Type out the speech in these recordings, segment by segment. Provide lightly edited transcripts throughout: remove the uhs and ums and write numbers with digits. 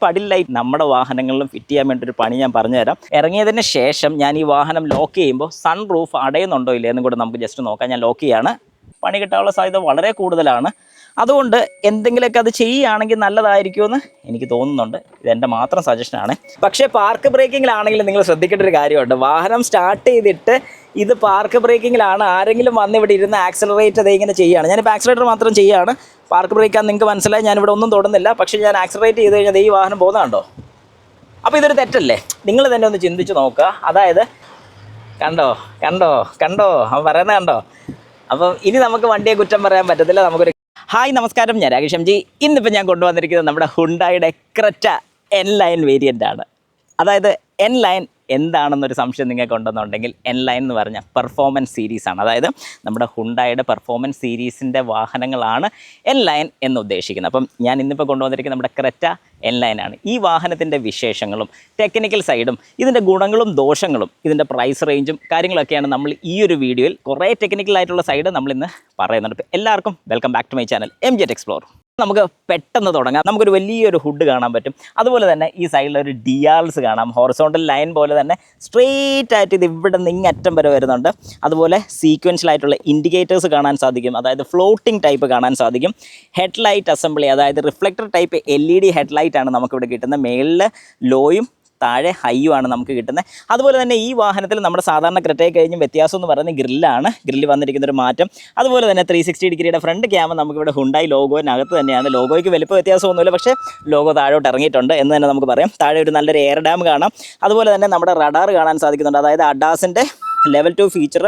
പടിൽ light നമ്മുടെ വാഹനങ്ങളിലും fit ചെയ്യാൻ വേണ്ടി ഒരു പണി ഞാൻ പറഞ്ഞുതരാം. ഇറങ്ങിയതിന് ശേഷം ഞാൻ ഈ വാഹനം ലോക്ക് ചെയ്യുമ്പോൾ സൺ റൂഫ് അടയുന്നുണ്ടോ ഇല്ലേ എന്നും കൂടെ നമുക്ക് ജസ്റ്റ് നോക്കാം. ഞാൻ ലോക്ക് ചെയ്യാണ്. പണി കിട്ടാനുള്ള സാധ്യത വളരെ കൂടുതലാണ്. അതുകൊണ്ട് എന്തെങ്കിലുമൊക്കെ അത് ചെയ്യുകയാണെങ്കിൽ നല്ലതായിരിക്കുമെന്ന് എനിക്ക് തോന്നുന്നുണ്ട്. ഇതെൻ്റെ മാത്രം സജഷനാണ്. പക്ഷേ പാർക്ക് ബ്രേക്കിങ്ങിലാണെങ്കിൽ നിങ്ങൾ ശ്രദ്ധിക്കേണ്ട ഒരു കാര്യമുണ്ട്. വാഹനം സ്റ്റാർട്ട് ചെയ്തിട്ട് ഇത് പാർക്ക് ബ്രേക്കിങ്ങിലാണ്. ആരെങ്കിലും വന്ന് ഇവിടെ ഇരുന്ന് ആക്സിലറേറ്റ് അതേ ഇങ്ങനെ ചെയ്യുകയാണ്. ഞാനിപ്പോൾ ആക്സിലേറ്റർ മാത്രം ചെയ്യുകയാണ്. പാർക്ക് ബ്രേക്കാന്ന് നിങ്ങൾക്ക് മനസ്സിലായി. ഞാനിവിടെ ഒന്നും തൊടുന്നില്ല. പക്ഷേ ഞാൻ ആക്സിലറേറ്റ് ചെയ്ത് കഴിഞ്ഞാൽ ഈ വാഹനം പോകുന്നതുണ്ടോ? അപ്പോൾ ഇതൊരു തെറ്റല്ലേ? നിങ്ങൾ തന്നെ ഒന്ന് ചിന്തിച്ച് നോക്കുക. അതായത് കണ്ടോ അവൻ പറയുന്നത് കണ്ടോ? അപ്പം ഇനി നമുക്ക് വണ്ടിയെ കുറ്റം പറയാൻ പറ്റത്തില്ല. നമുക്കൊരു ഹായ് നമസ്കാരം, ഞാൻ രാകേഷ് എം ജി. ഇന്നിപ്പോൾ ഞാൻ കൊണ്ടുവന്നിരിക്കുന്നത് നമ്മുടെ ഹുണ്ടായുടെ ക്രെറ്റ എൻ ലൈൻ വേരിയൻ്റ് ആണ്. അതായത് എൻ ലൈൻ എന്താണെന്നൊരു സംശയം നിങ്ങൾക്ക് ഉണ്ടെന്നുണ്ടെങ്കിൽ എൻ ലൈൻ എന്ന് പറഞ്ഞാൽ പെർഫോമൻസ് സീരീസാണ്. അതായത് നമ്മുടെ ഹുണ്ടായുടെ പെർഫോമൻസ് സീരീസിൻ്റെ വാഹനങ്ങളാണ് എൻ ലൈൻ എന്ന് ഉദ്ദേശിക്കുന്നത്. അപ്പം ഞാൻ ഇന്നിപ്പോൾ കൊണ്ടുവന്നിരിക്കുന്നത് നമ്മുടെ ക്രെറ്റ എൻ ലൈനാണ്. ഈ വാഹനത്തിൻ്റെ വിശേഷങ്ങളും ടെക്നിക്കൽ സൈഡും ഇതിൻ്റെ ഗുണങ്ങളും ദോഷങ്ങളും ഇതിൻ്റെ പ്രൈസ് റേഞ്ചും കാര്യങ്ങളൊക്കെയാണ് നമ്മൾ ഈ ഒരു വീഡിയോയിൽ കുറേ ടെക്നിക്കലായിട്ടുള്ള സൈഡ് നമ്മളിന്ന് പറയുന്നുണ്ട്. എല്ലാവർക്കും welcome back to my channel M G explore. നമുക്ക് പെട്ടെന്ന് തുടങ്ങാം. നമുക്കൊരു വലിയൊരു ഹുഡ് കാണാൻ പറ്റും. അതുപോലെ തന്നെ ഈ സൈഡിലൊരു ഡിയാൾസ് കാണാം. ഹൊറിസോണ്ടൽ ലൈൻ പോലെ തന്നെ സ്ട്രെയിറ്റ് ആയിട്ട് ഇത് ഇവിടെ നിന്ന് ഇങ്ങറ്റം വരെ വരുന്നുണ്ട്. അതുപോലെ സീക്വൻഷ്യലായിട്ടുള്ള ഇൻഡിക്കേറ്റേഴ്സ് കാണാൻ സാധിക്കും. അതായത് ഫ്ലോട്ടിംഗ് ടൈപ്പ് കാണാൻ സാധിക്കും. ഹെഡ്ലൈറ്റ് അസംബ്ലി, അതായത് റിഫ്ലക്ടർ ടൈപ്പ് LED ഹെഡ്ലൈറ്റ് ആണ് നമുക്കിവിടെ കിട്ടുന്നത്. മേളിൽ ലോയും താഴെ ഹൈയും ആണ് നമുക്ക് കിട്ടുന്നത്. അതുപോലെ തന്നെ ഈ വാഹനത്തിൽ നമ്മുടെ സാധാരണ ക്രെറ്റയെ കഴിഞ്ഞും വ്യത്യാസം എന്ന് പറയുന്നത് ഗ്രില്ലാണ്. ഗ്രില്ല് വന്നിരിക്കുന്നൊരു മാറ്റം. അതുപോലെ തന്നെ 360 ഡിഗ്രിയുടെ ഫ്രണ്ട് ക്യാമറ നമുക്കിവിടെ ഹുണ്ടായി ലോഗോയിനകത്ത് തന്നെയാണ്. ലോഗോയ്ക്ക് വലിപ്പ വ്യത്യാസമൊന്നുമില്ല, പക്ഷേ ലോഗോ താഴോട്ട് ഇറങ്ങിയിട്ടുണ്ട് എന്ന് തന്നെ നമുക്ക് പറയാം. താഴെ ഒരു നല്ലൊരു എയർ ഡാം കാണാം. അതുപോലെ തന്നെ നമ്മുടെ റഡാർ കാണാൻ സാധിക്കുന്നുണ്ട്. അതായത് അഡാസിൻ്റെ ലെവൽ 2 ഫീച്ചർ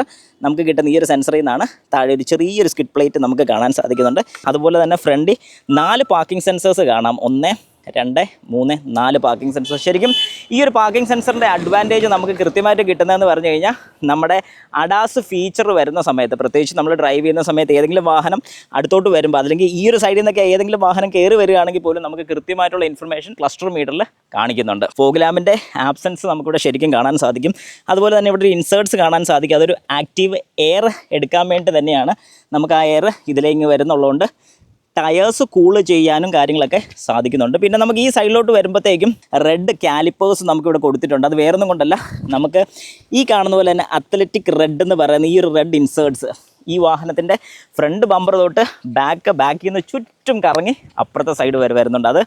നമുക്ക് കിട്ടുന്ന ഈ ഒരു സെൻസറിൽ നിന്നാണ്. താഴെ ഒരു ചെറിയൊരു സ്കിഡ് പ്ലേറ്റ് നമുക്ക് കാണാൻ സാധിക്കുന്നുണ്ട്. അതുപോലെ തന്നെ ഫ്രണ്ടിൽ 4 പാർക്കിംഗ് സെൻസേഴ്സ് കാണാം. 1, 2, 3, 4 പാർക്കിംഗ് സെൻസർ. ശരിക്കും ഈ ഒരു പാർക്കിംഗ് സെൻസറിൻ്റെ അഡ്വാൻറ്റേജ് നമുക്ക് കൃത്യമായിട്ട് കിട്ടുന്നതെന്ന് പറഞ്ഞു കഴിഞ്ഞാൽ നമ്മുടെ അഡാസ് ഫീച്ചർ വരുന്ന സമയത്ത്, പ്രത്യേകിച്ച് നമ്മൾ ഡ്രൈവ് ചെയ്യുന്ന സമയത്ത് ഏതെങ്കിലും വാഹനം അടുത്തോട്ട് വരുമ്പോൾ, അല്ലെങ്കിൽ ഈ ഒരു സൈഡിൽ നിന്നൊക്കെ ഏതെങ്കിലും വാഹനം കയറി വരികയാണെങ്കിൽ പോലും നമുക്ക് കൃത്യമായിട്ടുള്ള ഇൻഫർമേഷൻ ക്ലസ്റ്റർ മീറ്ററിൽ കാണിക്കുന്നുണ്ട്. ഫോഗ് ലാമ്പിൻ്റെ ആബ്സെൻസ് നമുക്കിവിടെ ശരിക്കും കാണാൻ സാധിക്കും. അതുപോലെ തന്നെ ഇവിടെ ഒരു ഇൻസേർട്സ് കാണാൻ സാധിക്കും. അതൊരു ആക്റ്റീവ് എയർ എടുക്കാൻ വേണ്ടി തന്നെയാണ്. നമുക്ക് ആ എയർ ഇതിലേക്ക് വരുന്നുള്ളതുകൊണ്ട് ടയേഴ്സ് കൂള് ചെയ്യാനും കാര്യങ്ങളൊക്കെ സാധിക്കുന്നുണ്ട്. പിന്നെ നമുക്ക് ഈ സൈഡിലോട്ട് വരുമ്പോഴത്തേക്കും റെഡ് കാലിപ്പേഴ്സ് നമുക്കിവിടെ കൊടുത്തിട്ടുണ്ട്. അത് വേറൊന്നും കൊണ്ടല്ല, നമുക്ക് ഈ കാണുന്ന പോലെ തന്നെ അത്ലറ്റിക് റെഡ് എന്ന് പറയുന്ന ഈ ഒരു റെഡ് ഇൻസേർട്സ് ഈ വാഹനത്തിൻ്റെ ഫ്രണ്ട് ബമ്പർ തൊട്ട് ബാക്കിൽ നിന്ന് ചുറ്റും കറങ്ങി അപ്പുറത്തെ സൈഡ് വരെ വരുന്നുണ്ട്. അത്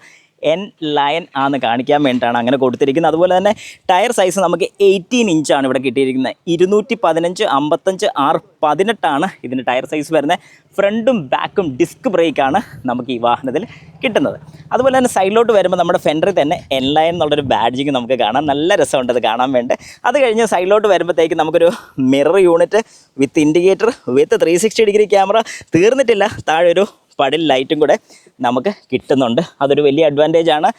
എൻ ലൈൻ ആണെന്ന് കാണിക്കാൻ വേണ്ടിയിട്ടാണ് അങ്ങനെ കൊടുത്തിരിക്കുന്നത്. അതുപോലെ തന്നെ ടയർ സൈസ് നമുക്ക് 18 ഇഞ്ചാണ് ഇവിടെ കിട്ടിയിരിക്കുന്നത്. 215, 55, 6, 18 ഇതിൻ്റെ ടയർ സൈസ് വരുന്നത്. ഫ്രണ്ടും ബാക്കും ഡിസ്ക് ബ്രേക്കാണ് നമുക്ക് ഈ വാഹനത്തിൽ കിട്ടുന്നത്. അതുപോലെ തന്നെ സൈഡിലോട്ട് വരുമ്പോൾ നമ്മുടെ ഫെൻഡറിൽ തന്നെ എൻ ലൈൻ എന്നുള്ളൊരു ബാഡ്ജിങ് നമുക്ക് കാണാം. നല്ല രസമുണ്ട് അത് കാണാൻ വേണ്ടി. അത് കഴിഞ്ഞ് സൈഡിലോട്ട് വരുമ്പോഴത്തേക്കും നമുക്കൊരു mirror unit with indicator with 360 degree camera. തീർന്നിട്ടില്ല, താഴെ ഒരു പടിൽ ലൈറ്റും കൂടെ നമുക്ക് കിട്ടുന്നുണ്ട്. അതൊരു വലിയ അഡ്വാൻറ്റേജാണ്.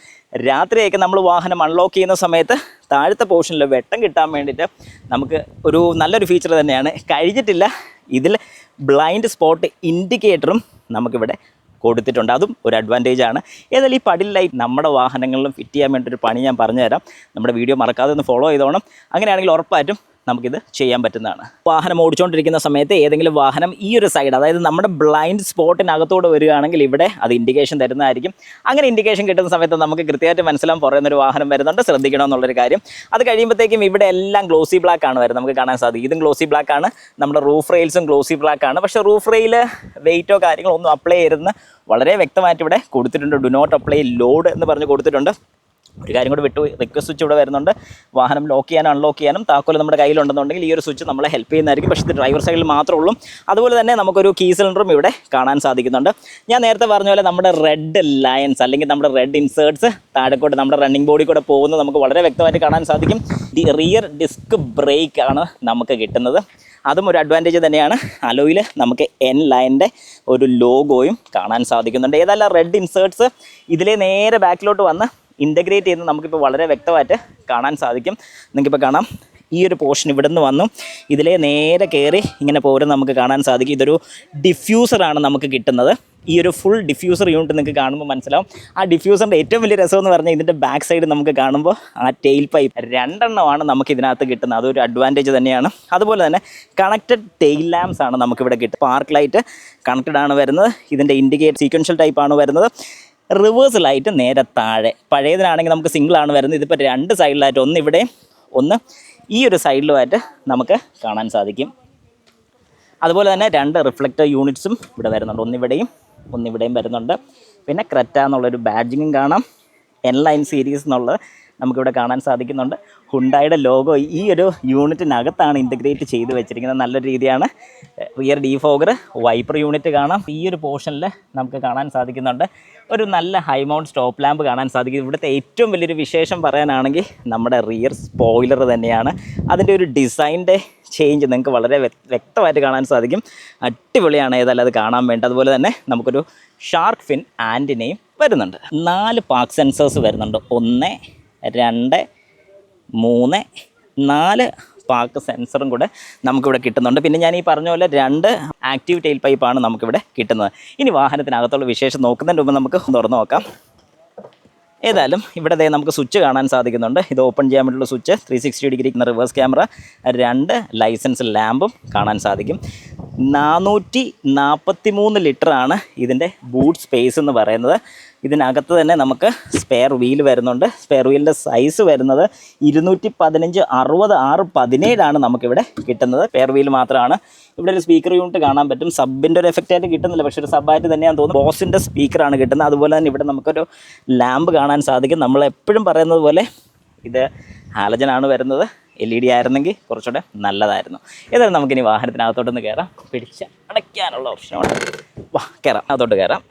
രാത്രിയൊക്കെ നമ്മൾ വാഹനം അൺലോക്ക് ചെയ്യുന്ന സമയത്ത് താഴത്തെ പോർഷനിൽ വെട്ടം കിട്ടാൻ വേണ്ടിയിട്ട് നമുക്ക് ഒരു നല്ലൊരു ഫീച്ചർ തന്നെയാണ്. കഴിഞ്ഞിട്ടില്ല, ഇതിൽ ബ്ലൈൻഡ് സ്പോട്ട് ഇൻഡിക്കേറ്ററും നമുക്കിവിടെ കൊടുത്തിട്ടുണ്ട്. അതും ഒരു അഡ്വാൻറ്റേജാണ്. ഏതായാലും ഈ പടിൽ ലൈറ്റ് നമ്മുടെ വാഹനങ്ങളിലും ഫിറ്റ് ചെയ്യാൻ വേണ്ടി ഒരു പണി ഞാൻ പറഞ്ഞുതരാം. നമ്മുടെ വീഡിയോ മറക്കാതെ ഒന്ന് ഫോളോ ചെയ്തോണം. അങ്ങനെയാണെങ്കിൽ ഉറപ്പായിട്ടും നമുക്കിത് ചെയ്യാൻ പറ്റുന്നതാണ്. വാഹനം ഓടിച്ചുകൊണ്ടിരിക്കുന്ന സമയത്ത് ഏതെങ്കിലും വാഹനം ഈ ഒരു സൈഡ്, അതായത് നമ്മുടെ ബ്ലൈൻഡ് സ്പോട്ടിനകത്തോട് വരികയാണെങ്കിൽ ഇവിടെ അത് ഇൻഡിക്കേഷൻ തരുന്നതായിരിക്കും. അങ്ങനെ ഇൻഡിക്കേഷൻ കിട്ടുന്ന സമയത്ത് നമുക്ക് കൃത്യമായിട്ട് മനസ്സിലാൻ പറയുന്നൊരു വാഹനം വരുന്നുണ്ട്, ശ്രദ്ധിക്കണമെന്നുള്ളൊരു കാര്യം. അത് കഴിയുമ്പോഴത്തേക്കും ഇവിടെ എല്ലാം ഗ്ലോസി ബ്ലാക്ക് ആണ് വരുന്നത്, നമുക്ക് കാണാൻ സാധിക്കും. ഇതും ഗ്ലോസി ബ്ലാക്ക് ആണ്. നമ്മുടെ റൂഫ് റെയിൽസും ഗ്ലോസി ബ്ലാക്ക് ആണ്. പക്ഷേ റൂഫ് റെയിൽ വെയിറ്റോ കാര്യങ്ങളോ ഒന്നും അപ്ലൈ ചെയ്യരുതെന്ന് വളരെ വ്യക്തമായിട്ട് ഇവിടെ കൊടുത്തിട്ടുണ്ട്. ഡു നോട്ട് അപ്ലൈ ലോഡ് എന്ന് പറഞ്ഞ് കൊടുത്തിട്ടുണ്ട്. ഒരു കാര്യം കൂടി വിട്ടു, റിക്വസ്റ്റ് സ്വിച്ച് ഇവിടെ വരുന്നുണ്ട്. വാഹനം ലോക്ക് ചെയ്യാനും അൺലോക്ക് ചെയ്യാനും താക്കോൽ നമ്മുടെ കയ്യിലുണ്ടെന്നുണ്ടെങ്കിൽ ഈ ഒരു സ്വിച്ച് നമ്മളെ ഹെൽപ്പ് ചെയ്യുന്നതായിരിക്കും. പക്ഷേ ഇത് ഡ്രൈവർ സൈഡിൽ മാത്രമേ ഉള്ളൂ. അതുപോലെ തന്നെ നമുക്കൊരു കീ സിലിണ്ടറും ഇവിടെ കാണാൻ സാധിക്കുന്നുണ്ട്. ഞാൻ നേരത്തെ പറഞ്ഞ പോലെ നമ്മുടെ റെഡ് ലൈൻസ് അല്ലെങ്കിൽ നമ്മുടെ റെഡ് ഇൻസേർട്സ് താഴെക്കോട്ട് നമ്മുടെ റണ്ണിങ് ബോഡി കൂടെ പോകുന്നത് നമുക്ക് വളരെ വ്യക്തമായിട്ട് കാണാൻ സാധിക്കും. റിയർ ഡിസ്ക് ബ്രേക്ക് ആണ് നമുക്ക് കിട്ടുന്നത്. അതും ഒരു അഡ്വാൻറ്റേജ് തന്നെയാണ്. അലോയിൽ നമുക്ക് എൻ ലൈനിൻ്റെ ഒരു ലോഗോയും കാണാൻ സാധിക്കുന്നുണ്ട്. ഏതല്ല റെഡ് ഇൻസേർട്സ് ഇതിലെ നേരെ ബാക്കിലോട്ട് വന്ന് ഇൻ്റഗ്രേറ്റ് ചെയ്യുന്നത് നമുക്കിപ്പോൾ വളരെ വ്യക്തമായിട്ട് കാണാൻ സാധിക്കും. നിങ്ങൾക്കിപ്പോൾ കാണാം, ഈ ഒരു പോർഷൻ ഇവിടെ നിന്ന് വന്നു ഇതിലെ നേരെ കയറി ഇങ്ങനെ പോരും നമുക്ക് കാണാൻ സാധിക്കും. ഇതൊരു ഡിഫ്യൂസറാണ് നമുക്ക് കിട്ടുന്നത്. ഈ ഒരു ഫുൾ ഡിഫ്യൂസർ യൂണിറ്റ് നിങ്ങൾക്ക് കാണുമ്പോൾ മനസ്സിലാവും. ആ ഡിഫ്യൂസറിൻ്റെ ഏറ്റവും വലിയ രസം എന്ന് പറഞ്ഞാൽ ഇതിൻ്റെ ബാക്ക് സൈഡ് നമുക്ക് കാണുമ്പോൾ ആ ടെയിൽ പൈപ്പ് 2 എണ്ണമാണ് നമുക്ക് ഇതിനകത്ത് കിട്ടുന്നത്. അതൊരു അഡ്വാൻറ്റേജ് തന്നെയാണ്. അതുപോലെ തന്നെ കണക്റ്റഡ് ടെയിൽ ലാംപ്സ് ആണ് നമുക്കിവിടെ കിട്ടുന്നത്. പാർക്ക് ലൈറ്റ് കണക്റ്റഡ് ആണ് വരുന്നത്. ഇതിൻ്റെ ഇൻഡിക്കേറ്റ് സീക്വൻഷ്യൽ ടൈപ്പാണ് വരുന്നത്. റിവേഴ്സ് ലൈറ്റ് നേരെ താഴെ. പഴയതിനാണെങ്കിൽ നമുക്ക് സിംഗിളാണ് വരുന്നത്. ഇതിപ്പോൾ 2 സൈഡിലായിട്ട്, ഒന്ന് ഇവിടെ ഒന്ന് ഈ ഒരു സൈഡിലുമായിട്ട് നമുക്ക് കാണാൻ സാധിക്കും. അതുപോലെ തന്നെ 2 റിഫ്ലക്റ്റർ യൂണിറ്റ്സും ഇവിടെ വരുന്നുണ്ട്. ഒന്നിവിടെയും വരുന്നുണ്ട്. പിന്നെ ക്രെറ്റ എന്നുള്ളൊരു ബാഡ്ജിങ്ങും കാണാം. N-Line സീരീസ് എന്നുള്ളത് നമുക്കിവിടെ കാണാൻ സാധിക്കുന്നുണ്ട്. ഹുണ്ടായുടെ ലോഗോ ഈ ഒരു യൂണിറ്റിനകത്താണ് ഇൻ്റഗ്രേറ്റ് ചെയ്ത് വെച്ചിരിക്കുന്നത്. നല്ലൊരു രീതിയാണ്. റിയർ ഡീഫോഗർ, വൈപ്പർ യൂണിറ്റ് കാണാം. ഈ ഒരു പോർഷനിൽ നമുക്ക് കാണാൻ സാധിക്കുന്നുണ്ട്. ഒരു നല്ല ഹൈ മൗണ്ട് സ്റ്റോപ്പ് ലാമ്പ് കാണാൻ സാധിക്കും. ഇവിടുത്തെ ഏറ്റവും വലിയൊരു വിശേഷം പറയാനാണെങ്കിൽ നമ്മുടെ റിയർ സ്പോയിലർ തന്നെയാണ്. അതിൻ്റെ ഒരു ഡിസൈൻ്റെ ചേഞ്ച് നിങ്ങൾക്ക് വളരെ വ്യക്തമായിട്ട് കാണാൻ സാധിക്കും. അടിപൊളിയാണ് ഏതായാലും അത് കാണാൻ വേണ്ടി. അതുപോലെ തന്നെ നമുക്കൊരു ഷാർക്ക് ഫിൻ ആൻറ്റിനയും വരുന്നുണ്ട്. 4 പാർക്ക് സെൻസേഴ്സ് വരുന്നുണ്ട്. 1, 2, 3, 4 പാർക്ക് സെൻസറും കൂടെ നമുക്കിവിടെ കിട്ടുന്നുണ്ട്. പിന്നെ ഞാൻ ഈ പറഞ്ഞ പോലെ 2 ആക്റ്റീവ് ടെയിൽ പൈപ്പാണ് നമുക്കിവിടെ കിട്ടുന്നത്. ഇനി വാഹനത്തിനകത്തുള്ള വിശേഷം നോക്കുന്നതിന് മുമ്പ് നമുക്ക് തുറന്ന് നോക്കാം. ഏതായാലും ഇവിടെ നമുക്ക് സ്വിച്ച് കാണാൻ സാധിക്കുന്നുണ്ട്. ഇത് ഓപ്പൺ ചെയ്യാൻ വേണ്ടിയുള്ള switch, 360 degree reverse camera, 2 licence ലാമ്പും കാണാൻ സാധിക്കും. 443 ലിറ്ററാണ് ഇതിൻ്റെ ബൂട്ട് സ്പേസ് എന്ന് പറയുന്നത്. ഇതിനകത്ത് തന്നെ നമുക്ക് സ്പെയർ വീൽ വരുന്നുണ്ട്. സ്പെയർ വീലിൻ്റെ സൈസ് വരുന്നത് 215 60 617 നമുക്കിവിടെ കിട്ടുന്നത്. സ്പെയർ വീൽ മാത്രമാണ്. ഇവിടെ ഒരു സ്പീക്കർ യൂണിറ്റ് കാണാൻ പറ്റും. സബിൻ്റെ ഒരു എഫക്റ്റ് ആയിട്ട് കിട്ടുന്നില്ല, പക്ഷേ ഒരു സബായിട്ട് തന്നെയാണെന്ന് തോന്നുന്നു. ബോസിൻ്റെ സ്പീക്കറാണ് കിട്ടുന്നത്. അതുപോലെ തന്നെ ഇവിടെ നമുക്കൊരു ലാമ്പ് കാണാൻ സാധിക്കും. നമ്മൾ എപ്പോഴും പറയുന്നത് പോലെ ഇത് ഹാലജനാണ് വരുന്നത്. LED ആയിരുന്നെങ്കിൽ കുറച്ചുകൂടെ നല്ലതായിരുന്നു. ഏതായാലും നമുക്കിനി വാഹനത്തിനകത്തോട്ടൊന്ന് കയറാം. പിടിച്ച് അടയ്ക്കാനുള്ള ഓപ്ഷനാണ്. കയറാം, അകത്തോട്ട് കയറാം.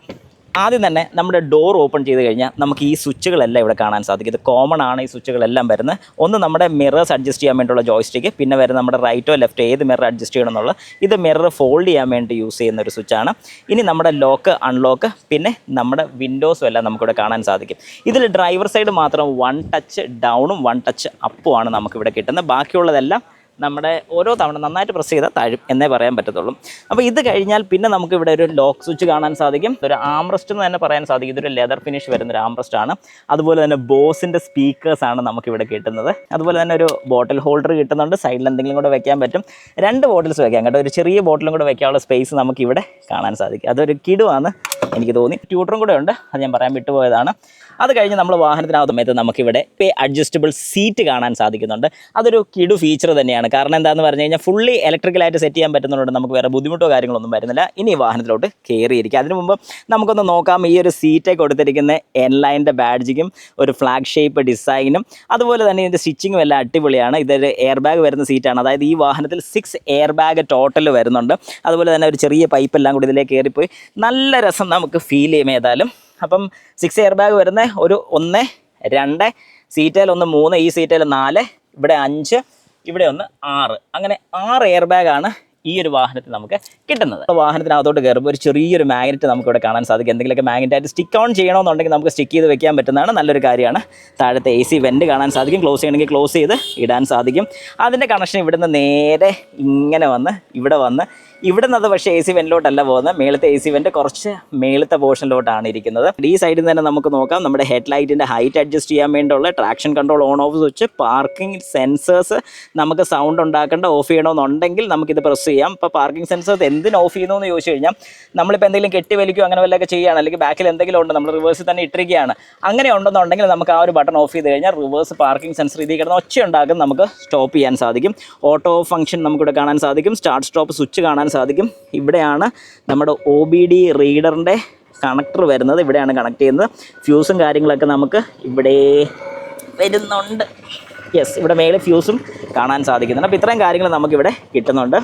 ആദ്യം തന്നെ നമ്മുടെ ഡോർ ഓപ്പൺ ചെയ്ത് കഴിഞ്ഞാൽ നമുക്ക് ഈ സ്വിച്ചുകളെല്ലാം ഇവിടെ കാണാൻ സാധിക്കും. ഇത് കോമൺ ആണ് ഈ സ്വിച്ചുകളെല്ലാം വരുന്നത്. ഒന്ന് നമ്മുടെ മിറേഴ്സ് അഡ്ജസ്റ്റ് ചെയ്യാൻ വേണ്ടിയുള്ള ജോയ്സ്റ്റിക്ക്, പിന്നെ വരുന്ന നമ്മുടെ റൈറ്റോ ലെഫ്റ്റോ ഏത് മിറർ അഡ്ജസ്റ്റ് ചെയ്യണം എന്നുള്ളത്. ഇത് മിറർ ഫോൾഡ് ചെയ്യാൻ വേണ്ടി യൂസ് ചെയ്യുന്ന ഒരു സ്വിച്ചാണ്. ഇനി നമ്മുടെ ലോക്ക്, അൺലോക്ക്, പിന്നെ നമ്മുടെ വിൻഡോസും എല്ലാം നമുക്കിവിടെ കാണാൻ സാധിക്കും. ഇതിൽ ഡ്രൈവർ സൈഡ് മാത്രം 1 ടച്ച് ഡൗണും 1 ടച്ച് അപ്പും ആണ് നമുക്കിവിടെ കിട്ടുന്നത്. ബാക്കിയുള്ളതെല്ലാം നമ്മുടെ ഓരോ തവണ നന്നായിട്ട് പ്രസ് ചെയ്താൽ താഴും എന്നേ പറയാൻ പറ്റത്തുള്ളൂ. അപ്പോൾ ഇത് കഴിഞ്ഞാൽ പിന്നെ നമുക്കിവിടെ ഒരു ലോക്ക് സ്വിച്ച് കാണാൻ സാധിക്കും. ഒരു ആംറസ്റ്റ് എന്ന് തന്നെ പറയാൻ സാധിക്കും. ഇതൊരു ലെതർ ഫിനിഷ് വരുന്നൊരു ആംറസ്റ്റ് ആണ്. അതുപോലെ തന്നെ ബോസിൻ്റെ സ്പീക്കേഴ്സാണ് നമുക്കിവിടെ കിട്ടുന്നത്. അതുപോലെ തന്നെ ഒരു ബോട്ടിൽ ഹോൾഡർ കിട്ടുന്നുണ്ട്. സൈഡിൽ എന്തെങ്കിലും കൂടെ വെക്കാൻ പറ്റും. 2 ബോട്ടിൽസ് വെക്കാം കേട്ടോ. ഒരു ചെറിയ ബോട്ടിലും കൂടെ വെക്കാനുള്ള സ്പേസ് നമുക്കിവിടെ കാണാൻ സാധിക്കും. അതൊരു കിടുവാണ് എനിക്ക് തോന്നി. ട്യൂട്ടറും കൂടെ ഉണ്ട്, അത് ഞാൻ പറയാൻ വിട്ടുപോയതാണ്. അത് കഴിഞ്ഞ് നമ്മൾ വാഹനത്തിനകത്ത് സമയത്ത് നമുക്കിവിടെ അഡ്ജസ്റ്റബിൾ സീറ്റ് കാണാൻ സാധിക്കുന്നുണ്ട്. അതൊരു കിടു ഫീച്ചർ തന്നെയാണ്. കാരണം എന്താണെന്ന് പറഞ്ഞു കഴിഞ്ഞാൽ ഫുള്ളി ഇലക്ട്രിക്കലായിട്ട് സെറ്റ് ചെയ്യാൻ പറ്റുന്നതുകൊണ്ട് നമുക്ക് വേറെ ബുദ്ധിമുട്ടോ കാര്യങ്ങളൊന്നും വരുന്നില്ല. ഇനി വാഹനത്തിലോട്ട് കയറിയിരിക്കുക. അതിനു മുമ്പ് നമുക്കൊന്ന് നോക്കാം. ഈ ഒരു സീറ്റ് കൊടുത്തിരിക്കുന്ന N-Lineൻ്റെ ബാഡ്ജിങ്ങും ഒരു ഫ്ലാഗ് ഷേപ്പ് ഡിസൈനും അതുപോലെ തന്നെ ഇതിൻ്റെ സ്റ്റിച്ചിങ്ങും എല്ലാം അടിപൊളിയാണ്. ഇതൊരു എയർ ബാഗ് വരുന്ന സീറ്റാണ്. അതായത് ഈ വാഹനത്തിൽ 6 എയർ ബാഗ് ടോട്ടൽ വരുന്നുണ്ട്. അതുപോലെ തന്നെ ഒരു ചെറിയ പൈപ്പെല്ലാം കൂടി ഇതിലേക്ക് കയറിപ്പോയി നല്ല രസം നമുക്ക് ഫീൽ ചെയ്യും. ഏതായാലും അപ്പം 6 എയർ ബാഗ് വരുന്ന ഒരു 1, 2, സീറ്റേൽ 1, 3, ഈ സീറ്റേൽ 4, ഇവിടെ 5, ഇവിടെ 1, 6, അങ്ങനെ 6 എയർ ബാഗാണ് ഈ ഒരു വാഹനത്തിൽ നമുക്ക് കിട്ടുന്നത്. വാഹനത്തിനകത്തോട്ട് കയറുമ്പോൾ ഒരു ചെറിയൊരു മാഗ്നറ്റ് നമുക്കിവിടെ കാണാൻ സാധിക്കും. എന്തെങ്കിലുമൊക്കെ മാഗ്നറ്റായിട്ട് സ്റ്റിക്ക് ഓൺ ചെയ്യണമെന്നുണ്ടെങ്കിൽ നമുക്ക് സ്റ്റിക്ക് ചെയ്ത് വെക്കാൻ പറ്റുന്നതാണ്. നല്ലൊരു കാര്യമാണ്. താഴത്തെ AC വെൻറ്റ് കാണാൻ സാധിക്കും. ക്ലോസ് ചെയ്യണമെങ്കിൽ ക്ലോസ് ചെയ്ത് ഇടാൻ സാധിക്കും. അതിൻ്റെ കണക്ഷൻ ഇവിടുന്ന് നേരെ ഇങ്ങനെ വന്ന് ഇവിടെ നിന്ന് അത് പക്ഷേ AC വെൻറ്റിലോട്ടല്ല പോകുന്നത്. മേളത്തെ AC വെൻറ്റ് കുറച്ച് മേളത്തെ പോർഷനിലോട്ടാണ് ഇരിക്കുന്നത്. ഈ സൈഡിൽ നിന്ന് തന്നെ നമുക്ക് നോക്കാം. നമ്മുടെ ഹെഡ് ലൈറ്റിൻ്റെ ഹൈറ്റ് അഡ്ജസ്റ്റ് ചെയ്യാൻ വേണ്ടിയുള്ള traction control on off switch, parking sensors, നമുക്ക് സൗണ്ട് ഉണ്ടാക്കേണ്ട ഓഫ് ചെയ്യണമെന്നുണ്ടെങ്കിൽ നമുക്കിത് പ്രസ് ചെയ്യാം. ഇപ്പോൾ പാർക്കിംഗ് സെൻസേഴ്സ് എന്തിന് ഓഫ് ചെയ്യുന്നു എന്ന് ചോദിച്ചു കഴിഞ്ഞാൽ നമ്മളിപ്പോൾ എന്തെങ്കിലും കെട്ടി വലിക്കുകയോ അങ്ങനെ വല്ലതൊക്കെ ചെയ്യുകയാണ്, അല്ലെങ്കിൽ ബാക്കിൽ എന്തെങ്കിലും ഉണ്ട് നമ്മൾ റിവേഴ്സിൽ തന്നെ ഇട്ടിരിക്കുകയാണ്, അങ്ങനെ ഉണ്ടെന്നുണ്ടെങ്കിൽ നമുക്ക് ആ ഒരു ബട്ടൺ ഓഫ് ചെയ്ത് കഴിഞ്ഞാൽ റിവേഴ്സ് പാർക്കിംഗ് സെൻസർ ഇതിൽ കിടന്ന് ഒച്ച ഉണ്ടാക്കും, നമുക്ക് സ്റ്റോപ്പ് ചെയ്യാൻ സാധിക്കും. ഓട്ടോ ഫംഗ്ഷൻ നമുക്കിവിടെ കാണാൻ സാധിക്കും. സ്റ്റാർട്ട് സ്റ്റോപ്പ് സ്വിച്ച് കാണാൻ സാധിക്കും. ഇവിടെയാണ് നമ്മുടെ OBD റീഡറിൻ്റെ കണക്ടർ വരുന്നത്. ഇവിടെയാണ് കണക്ട് ചെയ്യുന്നത്. ഫ്യൂസും കാര്യങ്ങളൊക്കെ നമുക്ക് ഇവിടെ വരുന്നുണ്ട്. യെസ്, ഇവിടെ മേലെ ഫ്യൂസും കാണാൻ സാധിക്കുന്നുണ്ട്. അപ്പോൾ ഇത്രയും കാര്യങ്ങൾ നമുക്കിവിടെ കിട്ടുന്നുണ്ട്.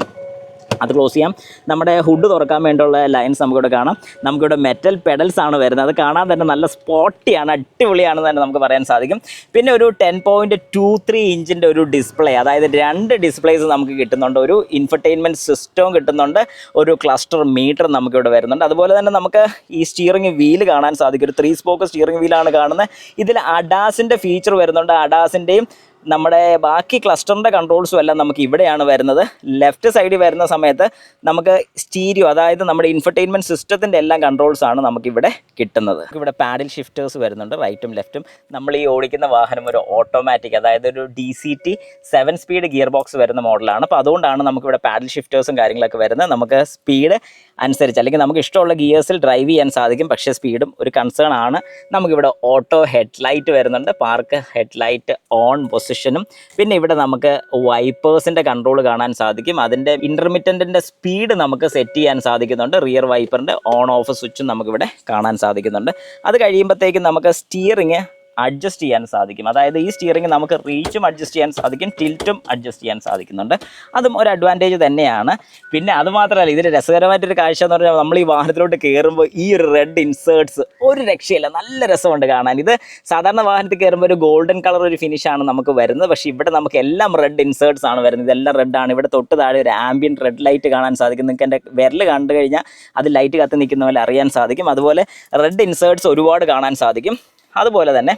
അത് ക്ലോസ് ചെയ്യാം. നമ്മുടെ ഹുഡ് തുറക്കാൻ വേണ്ടിയുള്ള ലൈൻസ് നമുക്കിവിടെ കാണാം. നമുക്കിവിടെ മെറ്റൽ പെഡൽസ് ആണ് വരുന്നത്. അത് കാണാൻ തന്നെ നല്ല സ്പോട്ടിയാണ്, അടിപൊളിയാണെന്ന് തന്നെ നമുക്ക് പറയാൻ സാധിക്കും. പിന്നെ ഒരു 10.23 ഇഞ്ചിൻ്റെ ഒരു ഡിസ്പ്ലേ, അതായത് 2 ഡിസ്പ്ലേസ് നമുക്ക് കിട്ടുന്നുണ്ട്. ഒരു ഇൻഫർടൈൻമെൻറ്റ് സിസ്റ്റവും കിട്ടുന്നുണ്ട്. ഒരു ക്ലസ്റ്റർ മീറ്റർ നമുക്കിവിടെ വരുന്നുണ്ട്. അതുപോലെ തന്നെ നമുക്ക് ഈ സ്റ്റിയറിംഗ് വീല് കാണാൻ സാധിക്കും. ഒരു 3 സ്പോക്ക് സ്റ്റിയറിംഗ് വീലാണ് കാണുന്നത്. ഇതിൽ അഡാസിൻ്റെ ഫീച്ചർ വരുന്നുണ്ട്. അഡാസിൻ്റെയും നമ്മുടെ ബാക്കി ക്ലസ്റ്ററിൻ്റെ കൺട്രോൾസും എല്ലാം നമുക്ക് ഇവിടെയാണ് വരുന്നത്. ലെഫ്റ്റ് സൈഡിൽ വരുന്ന സമയത്ത് നമുക്ക് സ്റ്റീരിയോ, അതായത് നമ്മുടെ ഇൻഫർടൈൻമെൻറ്റ് സിസ്റ്റത്തിൻ്റെ എല്ലാം കൺട്രോൾസാണ് നമുക്കിവിടെ കിട്ടുന്നത്. ഇവിടെ പാഡിൽ ഷിഫ്റ്റേഴ്സ് വരുന്നുണ്ട്, റൈറ്റും ലെഫ്റ്റും. നമ്മൾ ഈ ഓടിക്കുന്ന വാഹനം ഒരു ഓട്ടോമാറ്റിക്, അതായത് ഒരു DCT 7 സ്പീഡ് ഗിയർ ബോക്സ് വരുന്ന മോഡലാണ്. അപ്പോൾ അതുകൊണ്ടാണ് നമുക്കിവിടെ പാഡിൽ ഷിഫ്റ്റേഴ്സും കാര്യങ്ങളൊക്കെ വരുന്നത്. നമുക്ക് സ്പീഡ് അനുസരിച്ച് അല്ലെങ്കിൽ നമുക്ക് ഇഷ്ടമുള്ള ഗിയേഴ്സിൽ ഡ്രൈവ് ചെയ്യാൻ സാധിക്കും. പക്ഷേ സ്പീഡും ഒരു കൺസേൺ ആണ്. നമുക്കിവിടെ ഓട്ടോ ഹെഡ്ലൈറ്റ് വരുന്നുണ്ട്, പാർക്ക് ഹെഡ്ലൈറ്റ് ഓൺ പൊസിഷനും. പിന്നെ ഇവിടെ നമുക്ക് വൈപ്പേഴ്സിൻ്റെ കൺട്രോൾ കാണാൻ സാധിക്കും. അതിൻ്റെ ഇൻ്റർമിറ്റൻറ്റിൻ്റെ സ്പീഡ് നമുക്ക് സെറ്റ് ചെയ്യാൻ സാധിക്കുന്നുണ്ട്. റിയർ വൈപ്പറിൻ്റെ ഓൺ ഓഫ് സ്വിച്ചും നമുക്കിവിടെ കാണാൻ സാധിക്കുന്നുണ്ട്. അത് കഴിയുമ്പോഴത്തേക്കും നമുക്ക് സ്റ്റിയറിങ് അഡ്ജസ്റ്റ് ചെയ്യാൻ സാധിക്കും. അതായത് ഈ സ്റ്റിയറിംഗ് നമുക്ക് റീച്ചും അഡ്ജസ്റ്റ് ചെയ്യാൻ സാധിക്കും, ടിൽറ്റും അഡ്ജസ്റ്റ് ചെയ്യാൻ സാധിക്കുന്നുണ്ട്. അതും ഒരു അഡ്വാൻറ്റേജ് തന്നെയാണ്. പിന്നെ അതുമാത്രമല്ല, ഇതിൽ രസകരമായിട്ടൊരു കാഴ്ച എന്ന് പറഞ്ഞാൽ നമ്മൾ ഈ വാഹനത്തിലോട്ട് കയറുമ്പോൾ ഈ ഒരു റെഡ് ഇൻസേർട്സ് ഒരു രക്ഷയില്ല, നല്ല രസമുണ്ട് കാണാൻ. ഇത് സാധാരണ വാഹനത്തിൽ കയറുമ്പോൾ ഒരു ഗോൾഡൻ കളർ ഒരു ഫിനിഷാണ് നമുക്ക് വരുന്നത്. പക്ഷേ ഇവിടെ നമുക്ക് എല്ലാം റെഡ് ഇൻസേർട്സ് ആണ് വരുന്നത്. ഇതെല്ലാം റെഡാണ്. ഇവിടെ തൊട്ട് താഴെ ഒരു ആംബിയൻ റെഡ് ലൈറ്റ് കാണാൻ സാധിക്കും. നിങ്ങൾക്ക് എൻ്റെ വിരൽ കണ്ടു കഴിഞ്ഞാൽ അത് ലൈറ്റ് കത്തി നിൽക്കുന്ന പോലെ അറിയാൻ സാധിക്കും. അതുപോലെ റെഡ് ഇൻസേർട്സ് ഒരുപാട് കാണാൻ സാധിക്കും. അതുപോലെ തന്നെ